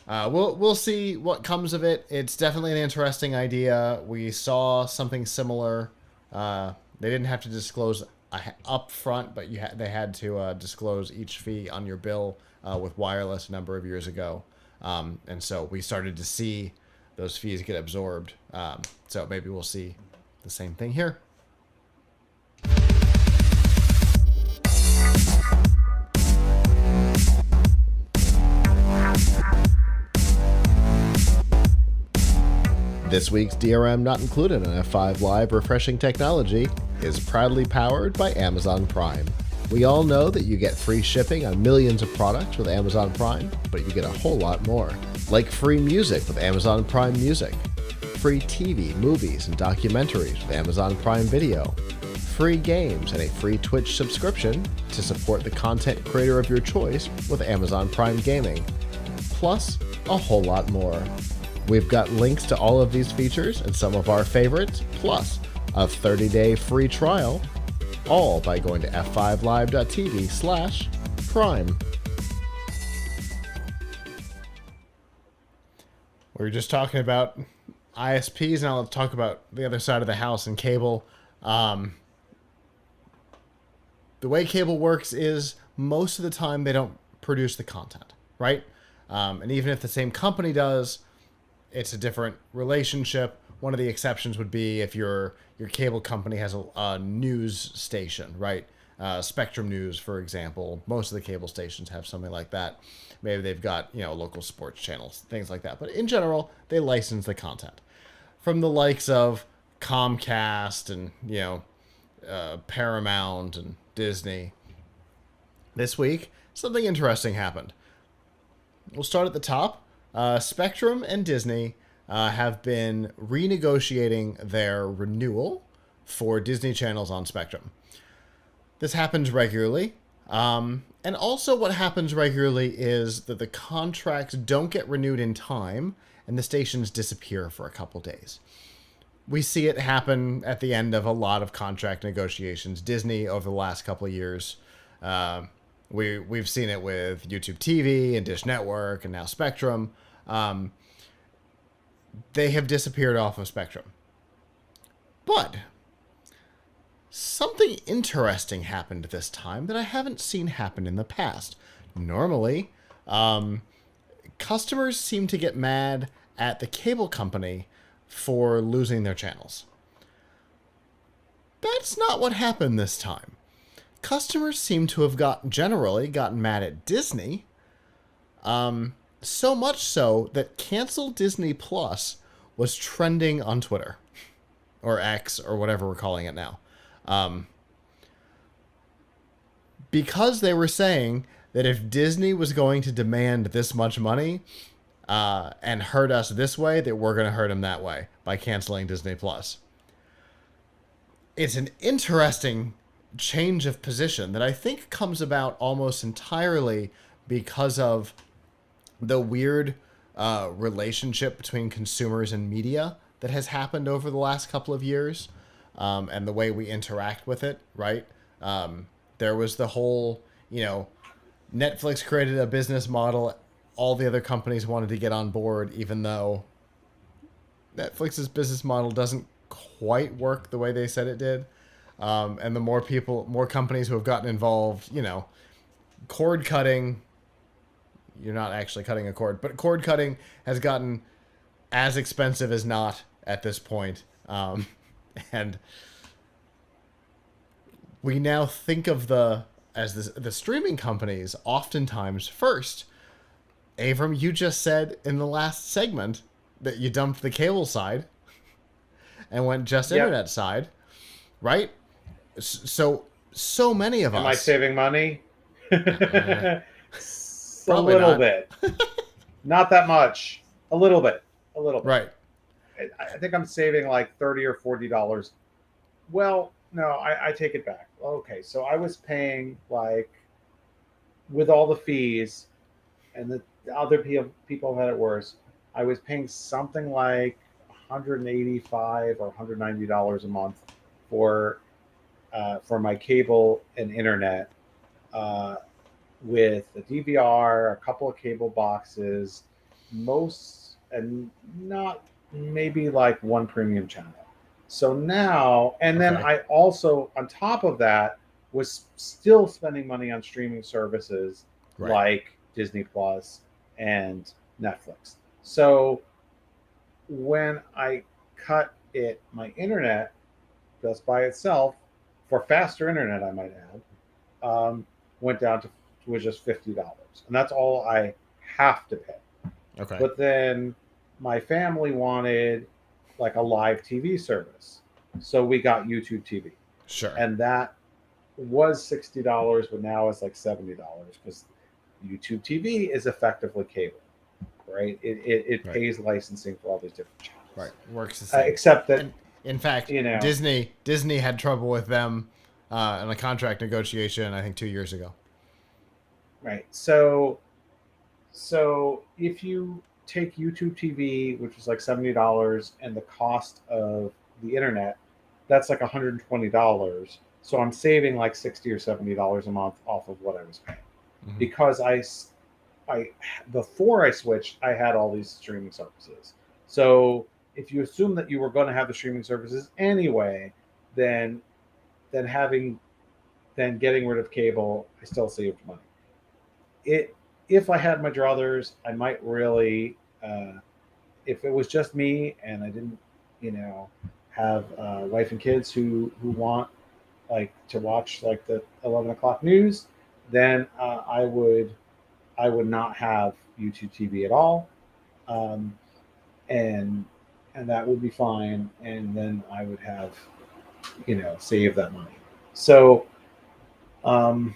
we'll see what comes of it. It's definitely an interesting idea. We saw something similar. They didn't have to disclose up front, but they had to disclose each fee on your bill with wireless a number of years ago. And so we started to see those fees get absorbed. So maybe we'll see the same thing here. This week's DRM Not Included on F5 Live Refreshing Technology is proudly powered by Amazon Prime. We all know that you get free shipping on millions of products with Amazon Prime, but you get a whole lot more. Like free music with Amazon Prime Music, free TV, movies, and documentaries with Amazon Prime Video, free games, and a free Twitch subscription to support the content creator of your choice with Amazon Prime Gaming, plus a whole lot more. We've got links to all of these features and some of our favorites, plus a 30-day free trial, all by going to f5live.tv/prime. We were just talking about ISPs, and I'll talk about the other side of the house and cable. The way cable works is most of the time they don't produce the content, right? And even if the same company does, it's a different relationship. One of the exceptions would be if your cable company has a news station, right? Spectrum News, for example. Most of the cable stations have something like that. Maybe they've got, local sports channels, things like that. But in general, they license the content from the likes of Comcast and, Paramount and Disney. This week, something interesting happened. We'll start at the top. Spectrum and Disney have been renegotiating their renewal for Disney channels on Spectrum. This happens regularly. And also what happens regularly is that the contracts don't get renewed in time and the stations disappear for a couple days. We see it happen at the end of a lot of contract negotiations. Disney, over the last couple of years, we've seen it with YouTube TV and Dish Network and now Spectrum. They have disappeared off of Spectrum. But something interesting happened this time that I haven't seen happen in the past. Normally, customers seem to get mad at the cable company for losing their channels. That's not what happened this time. Customers seem to have generally gotten mad at Disney, so much so that cancel Disney Plus was trending on Twitter, or X, or whatever we're calling it now. Because they were saying that if Disney was going to demand this much money and hurt us this way, that we're going to hurt them that way by canceling Disney Plus. It's an interesting change of position that I think comes about almost entirely because of the weird relationship between consumers and media that has happened over the last couple of years, and the way we interact with it, right? There was the whole, Netflix created a business model. All the other companies wanted to get on board, even though Netflix's business model doesn't quite work the way they said it did. And the more companies who have gotten involved, cord cutting, you're not actually cutting a cord, but cord cutting has gotten as expensive as not at this point. And we now think of the streaming companies oftentimes first. Avram, you just said in the last segment that you dumped the cable side and went just internet side, right? So many of us. Am I saving money? A Probably little not. bit. Not that much. A little bit. Right. I think I'm saving like $30 or $40. Well, no, I take it back. Okay, so I was paying, like, with all the fees, and the other people have had it worse, I was paying something like $185 or $190 a month for my cable and internet, with a DVR, a couple of cable boxes, and not maybe like one premium channel. So now, and then I also, on top of that, was still spending money on streaming services like Disney Plus and Netflix. So when I cut my internet just by itself, for faster internet, I might add, went down to was just $50, and that's all I have to pay. Okay. But then my family wanted like a live TV service, so we got YouTube TV. Sure. And that was $60, but now it's like $70 because YouTube TV is effectively cable, right? It pays licensing for all these different channels. Right. Works the same. Except that, in fact, Disney had trouble with them in a contract negotiation, I think 2 years ago. Right. So if you take YouTube TV, which is like $70, and the cost of the internet, that's like $120. So I'm saving like $60 or $70 a month off of what I was paying, because I before I switched, I had all these streaming services. So if you assume that you were going to have the streaming services anyway, then getting rid of cable, I still saved money. if I had my druthers, I might really, if it was just me and I didn't, you know, have wife and kids who want like to watch like the 11 o'clock news, then I would not have YouTube TV at all, um, and that would be fine. And then I would have, save that money. So, um,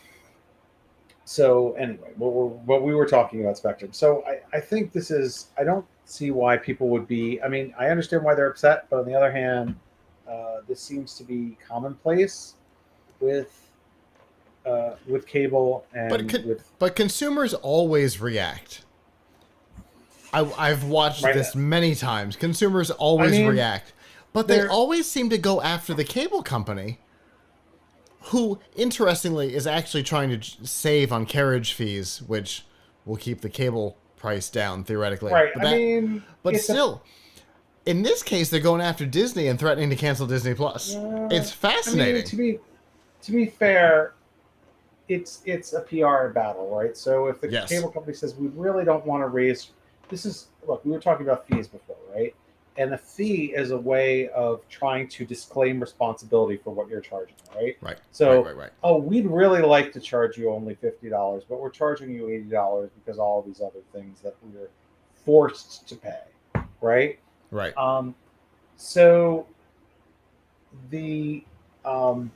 so anyway, what we were talking about Spectrum. So I think this is, I don't see why people would be, I mean, I understand why they're upset, but on the other hand, this seems to be commonplace with cable But and with but consumers always react. I've watched right this now. many times. Consumers I always mean, react, but they they're always seem to go after the cable company, who, interestingly, is actually trying to save on carriage fees, which will keep the cable price down theoretically. right. But I mean, but it's a still, in this case, they're going after Disney and threatening to cancel Disney Plus. It's I mean, fascinating. to be fair, it's a PR battle, right? So if the Yes. cable company says we really don't want to raise, this is look, we were talking about fees before, right? And a fee is a way of trying to disclaim responsibility for what you're charging, right? Right. Right. So, Right. Right. oh, we'd really like to charge you only $50, but we're charging you $80 because all these other things that we are forced to pay, right? Right. Um, so the um,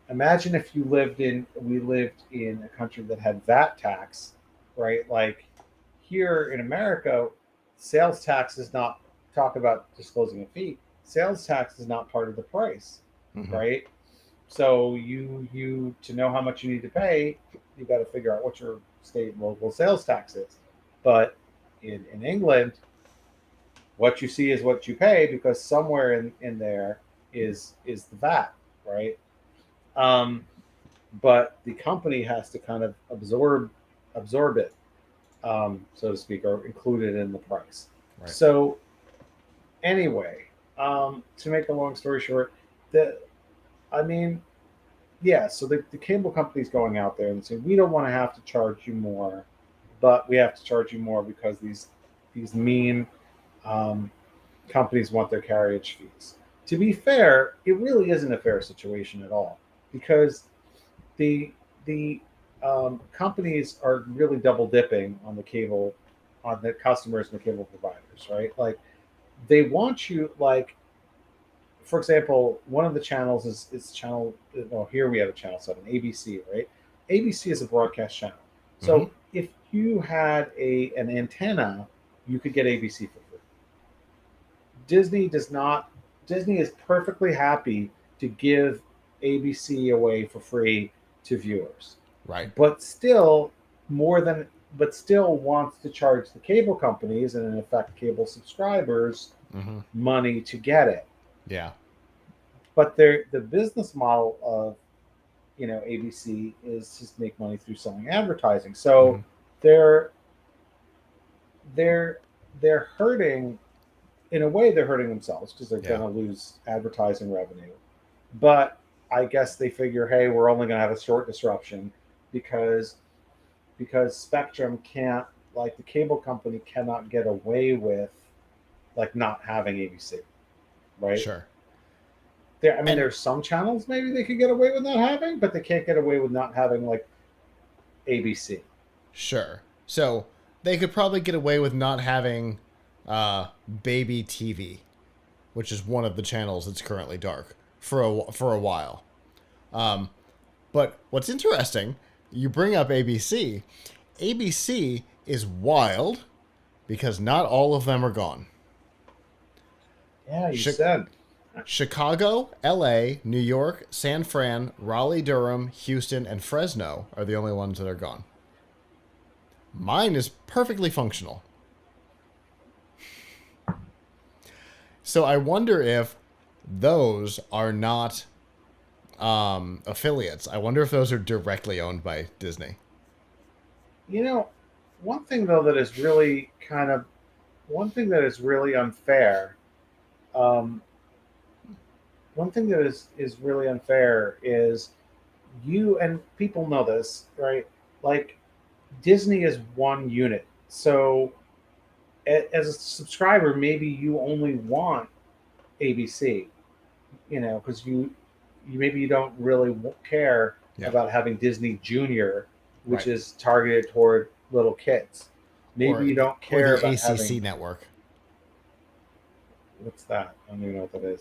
imagine if we lived in a country that had VAT tax, right? Like here in America, sales tax is not, talk about disclosing a fee. Sales tax is not part of the price, Mm-hmm. right? So you to know how much you need to pay, you got to figure out what your state and local sales tax is. But in England, what you see is what you pay because somewhere in there is the VAT, right? Um, but the company has to kind of absorb it, so to speak, or include it in the price. Right. So anyway, to make a long story short, the I mean, yeah. So the cable company's going out there and saying we don't want to have to charge you more, but we have to charge you more because these mean um, companies want their carriage fees. To be fair, it really isn't a fair situation at all because the the companies are really double dipping on the cable, on the customers and the cable providers, right? Like they want you, like for example, one of the channels is channel. Well, here we have a channel 7, ABC, right? ABC is a broadcast channel. Mm-hmm. So if you had an antenna, you could get ABC for free. Disney does not. Disney is perfectly happy to give ABC away for free to viewers, Right. but still more than but still wants to charge the cable companies and in effect cable subscribers Mm-hmm. money to get it. Yeah. But the business model of ABC is just make money through selling advertising. Mm-hmm. So they're they're they're hurting, in a way they're hurting themselves because they're going Yeah. to lose advertising revenue. But I guess they figure, hey, we're only going to have a short disruption because Spectrum can't, like the cable company cannot get away with like not having ABC, right? Sure. There, I mean, And there's some channels maybe they could get away with not having, but they can't get away with not having like ABC. sure. So they could probably get away with not having baby TV, which is one of the channels that's currently dark for a while. Um, but what's interesting, you bring up ABC. ABC is wild because not all of them are gone. Yeah, you Chi- said. Chicago, LA, New York, San Fran, Raleigh, Durham, Houston, and Fresno are the only ones that are gone. Mine is perfectly functional. So I wonder if those are not affiliates. I wonder if those are directly owned by Disney. You know, one thing though that is really kind of one thing that is really unfair. Um, one thing that is really unfair is you, and people know this, right? Like Disney is one unit. So as a subscriber, maybe you only want ABC, because you maybe you don't really care Yeah. about having Disney Junior, which Right. is targeted toward little kids. Maybe Or you don't or care the about ACC having network. what's that? I don't even know what that is.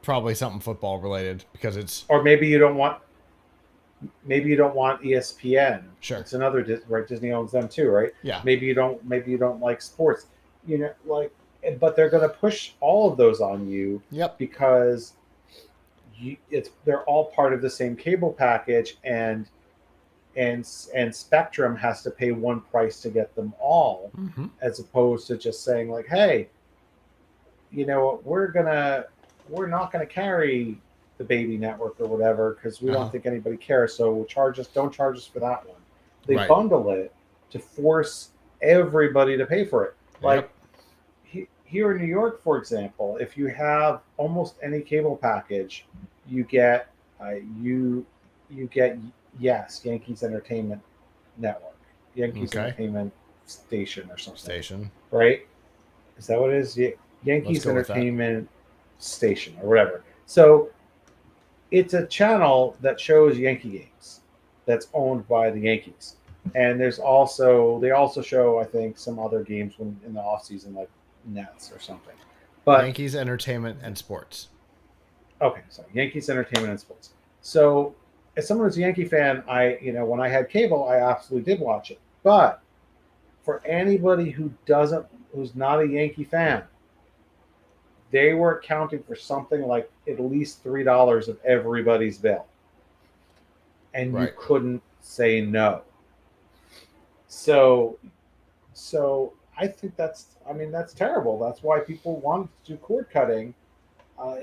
Probably something football related because it's Or maybe you don't want ESPN. sure. It's another right. Disney owns them too, right? Yeah. Maybe you don't like sports. Like, but they're going to push all of those on you Yep. because they're all part of the same cable package, and Spectrum has to pay one price to get them all, Mm-hmm. as opposed to just saying like, hey, we're not gonna carry the baby network or whatever because we don't Uh-huh. think anybody cares. So we'll don't charge us for that one. They Right. bundle it to force everybody to pay for it. Like Yep. here in New York, for example, if you have almost any cable package, you get you you get yes Yankees Entertainment Network, Yankees Okay. Entertainment Station or something, Station. right? Is that what it is? Let's Yankees go with that. Entertainment Station or whatever. So it's a channel that shows Yankee games that's owned by the Yankees. And they also show, I think, some other games when in the off season, like Nets or something. But Yankees Entertainment and Sports. okay, so Yankees Entertainment and Sports. So as someone who's a Yankee fan, when I had cable, I absolutely did watch it. But for anybody who's not a Yankee fan, they were accounting for something like at least $3 of everybody's bill, and you Right. couldn't say no. So, so I think that's terrible. That's why people want to do cord cutting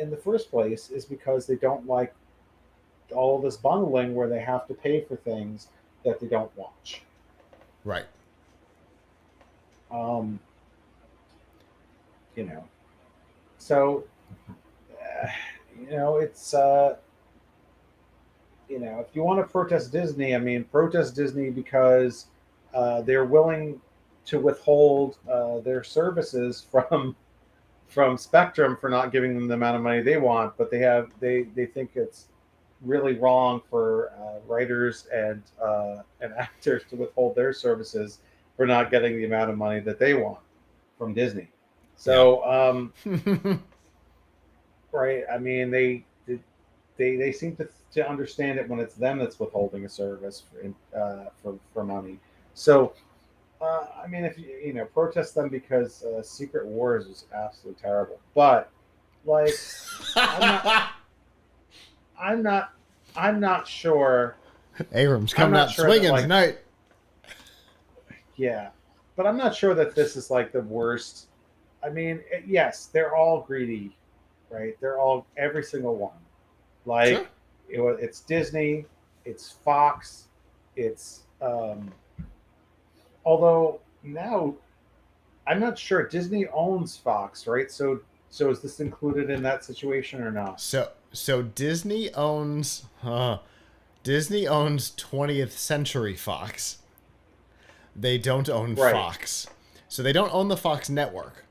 in the first place, is because they don't like all this bundling where they have to pay for things that they don't watch. Right. Um, you know, so uh, it's if you want to protest Disney, I mean, protest Disney because they're willing to withhold their services from Spectrum for not giving them the amount of money they want, but they think it's really wrong for writers and actors to withhold their services for not getting the amount of money that they want from Disney. Yeah. So, right, I mean, they seem to understand it when it's them that's withholding a service for money. So, I mean, if protest them because Secret Wars is absolutely terrible, but like, I'm not, I'm not, I'm not sure. Abrams I'm coming not out sure that swinging like, tonight. yeah, but I'm not sure that this is like the worst. I mean, yes, they're all greedy, right? They're all every single one. Sure. Like it's Disney, it's Fox, it's although now I'm not sure Disney owns Fox, right? So is this included in that situation or not? So Disney owns 20th Century Fox. They don't own Right, Fox. So they don't own the Fox network.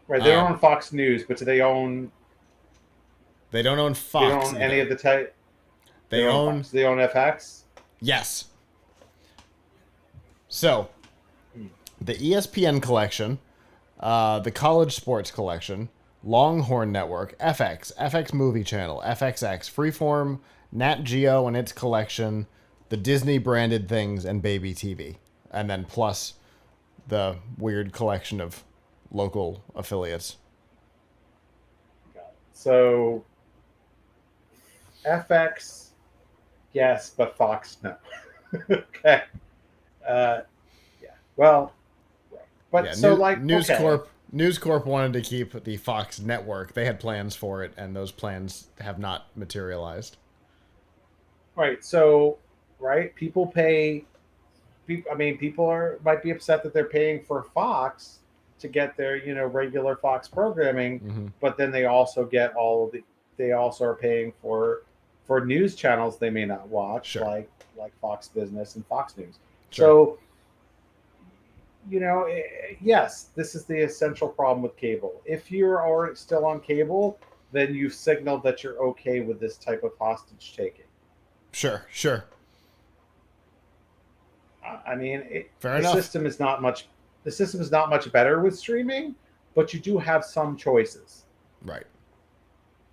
right. They Uh, don't own Fox News, but do they don't own they don't Fox own any either. of the type. They They don't own own Fox. They own FX. yes. So Hmm. the ESPN collection, the College Sports collection, Longhorn Network, FX Movie Channel, FXX, Freeform, Nat Geo and its collection, the Disney branded things, and Baby TV, and then plus the weird collection of local affiliates. So FX, yes, but Fox, no. Okay. Uh, yeah. Well, right. But Yeah, so like, okay. News Corp wanted to keep the Fox network. They had plans for it, and those plans have not materialized. Right. So, right. People pay. I mean, people are might be upset that they're paying for Fox to get their regular Fox programming, Mm-hmm. but then they also get all of the. They also are paying for news channels they may not watch, Sure. like Fox Business and Fox News. So, yes, this is the essential problem with cable. If you're already still on cable, then you've signaled that you're okay with this type of hostage taking. Sure. I mean, Fair enough. system is not much. The system is not much better with streaming, but you do have some choices. Right.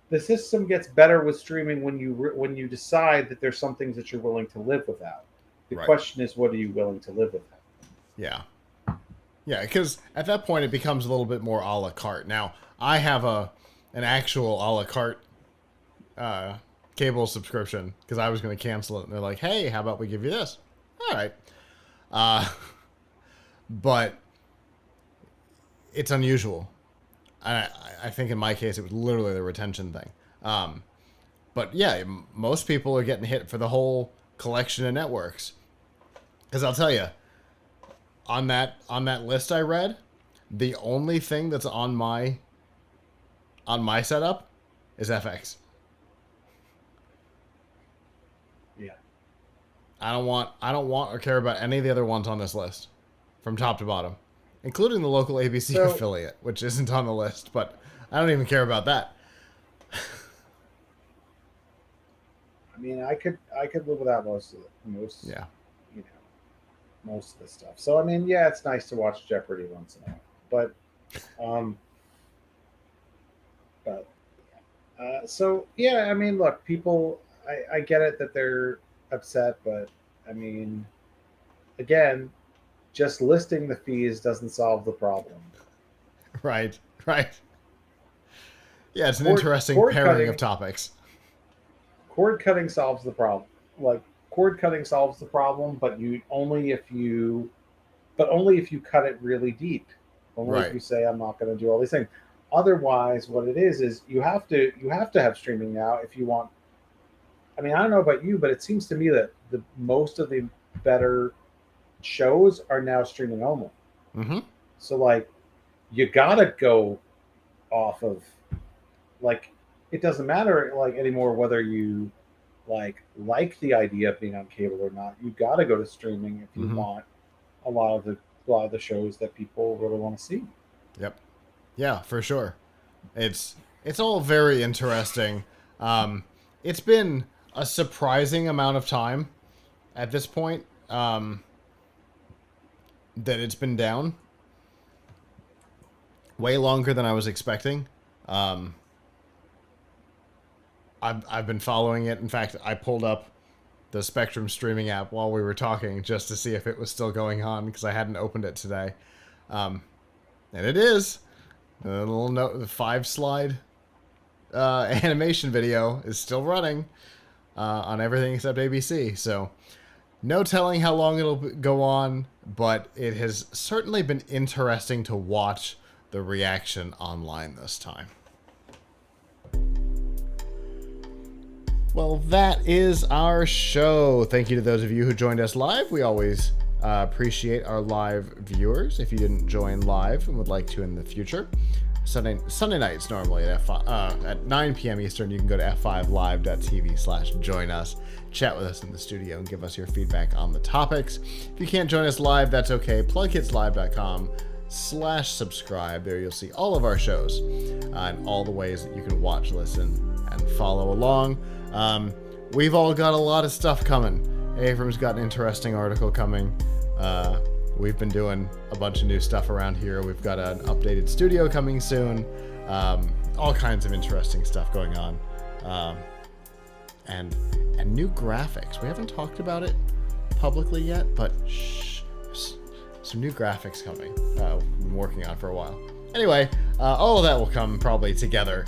The system gets better with streaming when you decide that there's some things that you're willing to live without. The question is, what are you willing to live without? Yeah. Yeah, because at that point it becomes a little bit more a la carte. Now, I have an actual a la carte cable subscription because I was going to cancel it. And they're like, hey, how about we give you this? All right. But it's unusual. I think in my case it was literally the retention thing. But yeah, most people are getting hit for the whole collection of networks. Because I'll tell you, on that list I read, the only thing that's on my setup is FX. Yeah. I don't want or care about any of the other ones on this list, from top to bottom, including the local ABC affiliate, which isn't on the list, but I don't even care about that. I mean, I could live without most of the stuff. So I mean, yeah, it's nice to watch Jeopardy once in a while, so yeah, I mean, look, people, I get it that they're upset, but I mean, again, just listing the fees doesn't solve the problem. Right. Yeah, it's an interesting pairing of topics. Cord cutting solves the problem. Cord cutting solves the problem, but only if you cut it really deep. Only if you say, I'm not going to do all these things. Otherwise, what it is you have to have streaming now if you want. I mean, I don't know about you, but it seems to me that most of the better shows are now streaming only. Mm-hmm. So you gotta go off of it doesn't matter anymore whether you like the idea of being on cable or not. You gotta go to streaming if you want a lot of the shows that people really want to see. Yep. Yeah, for sure. It's all very interesting. It's been a surprising amount of time at this point that it's been down. Way longer than I was expecting. I've been following it. In fact, I pulled up the Spectrum streaming app while we were talking just to see if it was still going on because I hadn't opened it today. And it is. The little note, the 5-slide animation video is still running on everything except ABC. So no telling how long it'll go on, but it has certainly been interesting to watch the reaction online this time. Well, that is our show. Thank you to those of you who joined us live. We always appreciate our live viewers. If you didn't join live and would like to in the future, Sunday nights normally at 9 p.m. Eastern, you can go to f5live.tv/join us, chat with us in the studio, and give us your feedback on the topics. If you can't join us live, that's okay. PLUGHITZlive.com/subscribe. There you'll see all of our shows and all the ways that you can watch, listen, and follow along. We've all got a lot of stuff coming. Avram's got an interesting article coming. We've been doing a bunch of new stuff around here. We've got an updated studio coming soon. All kinds of interesting stuff going on. And new graphics. We haven't talked about it publicly yet, but shh, some new graphics coming. We've been working on for a while. Anyway, all of that will come probably together.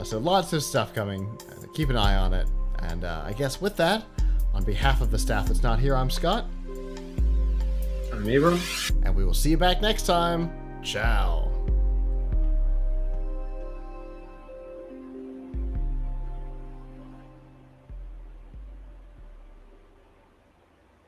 So lots of stuff coming. Keep an eye on it. And I guess with that, on behalf of the staff that's not here, I'm Scott. I'm Avram. And we will see you back next time. Ciao.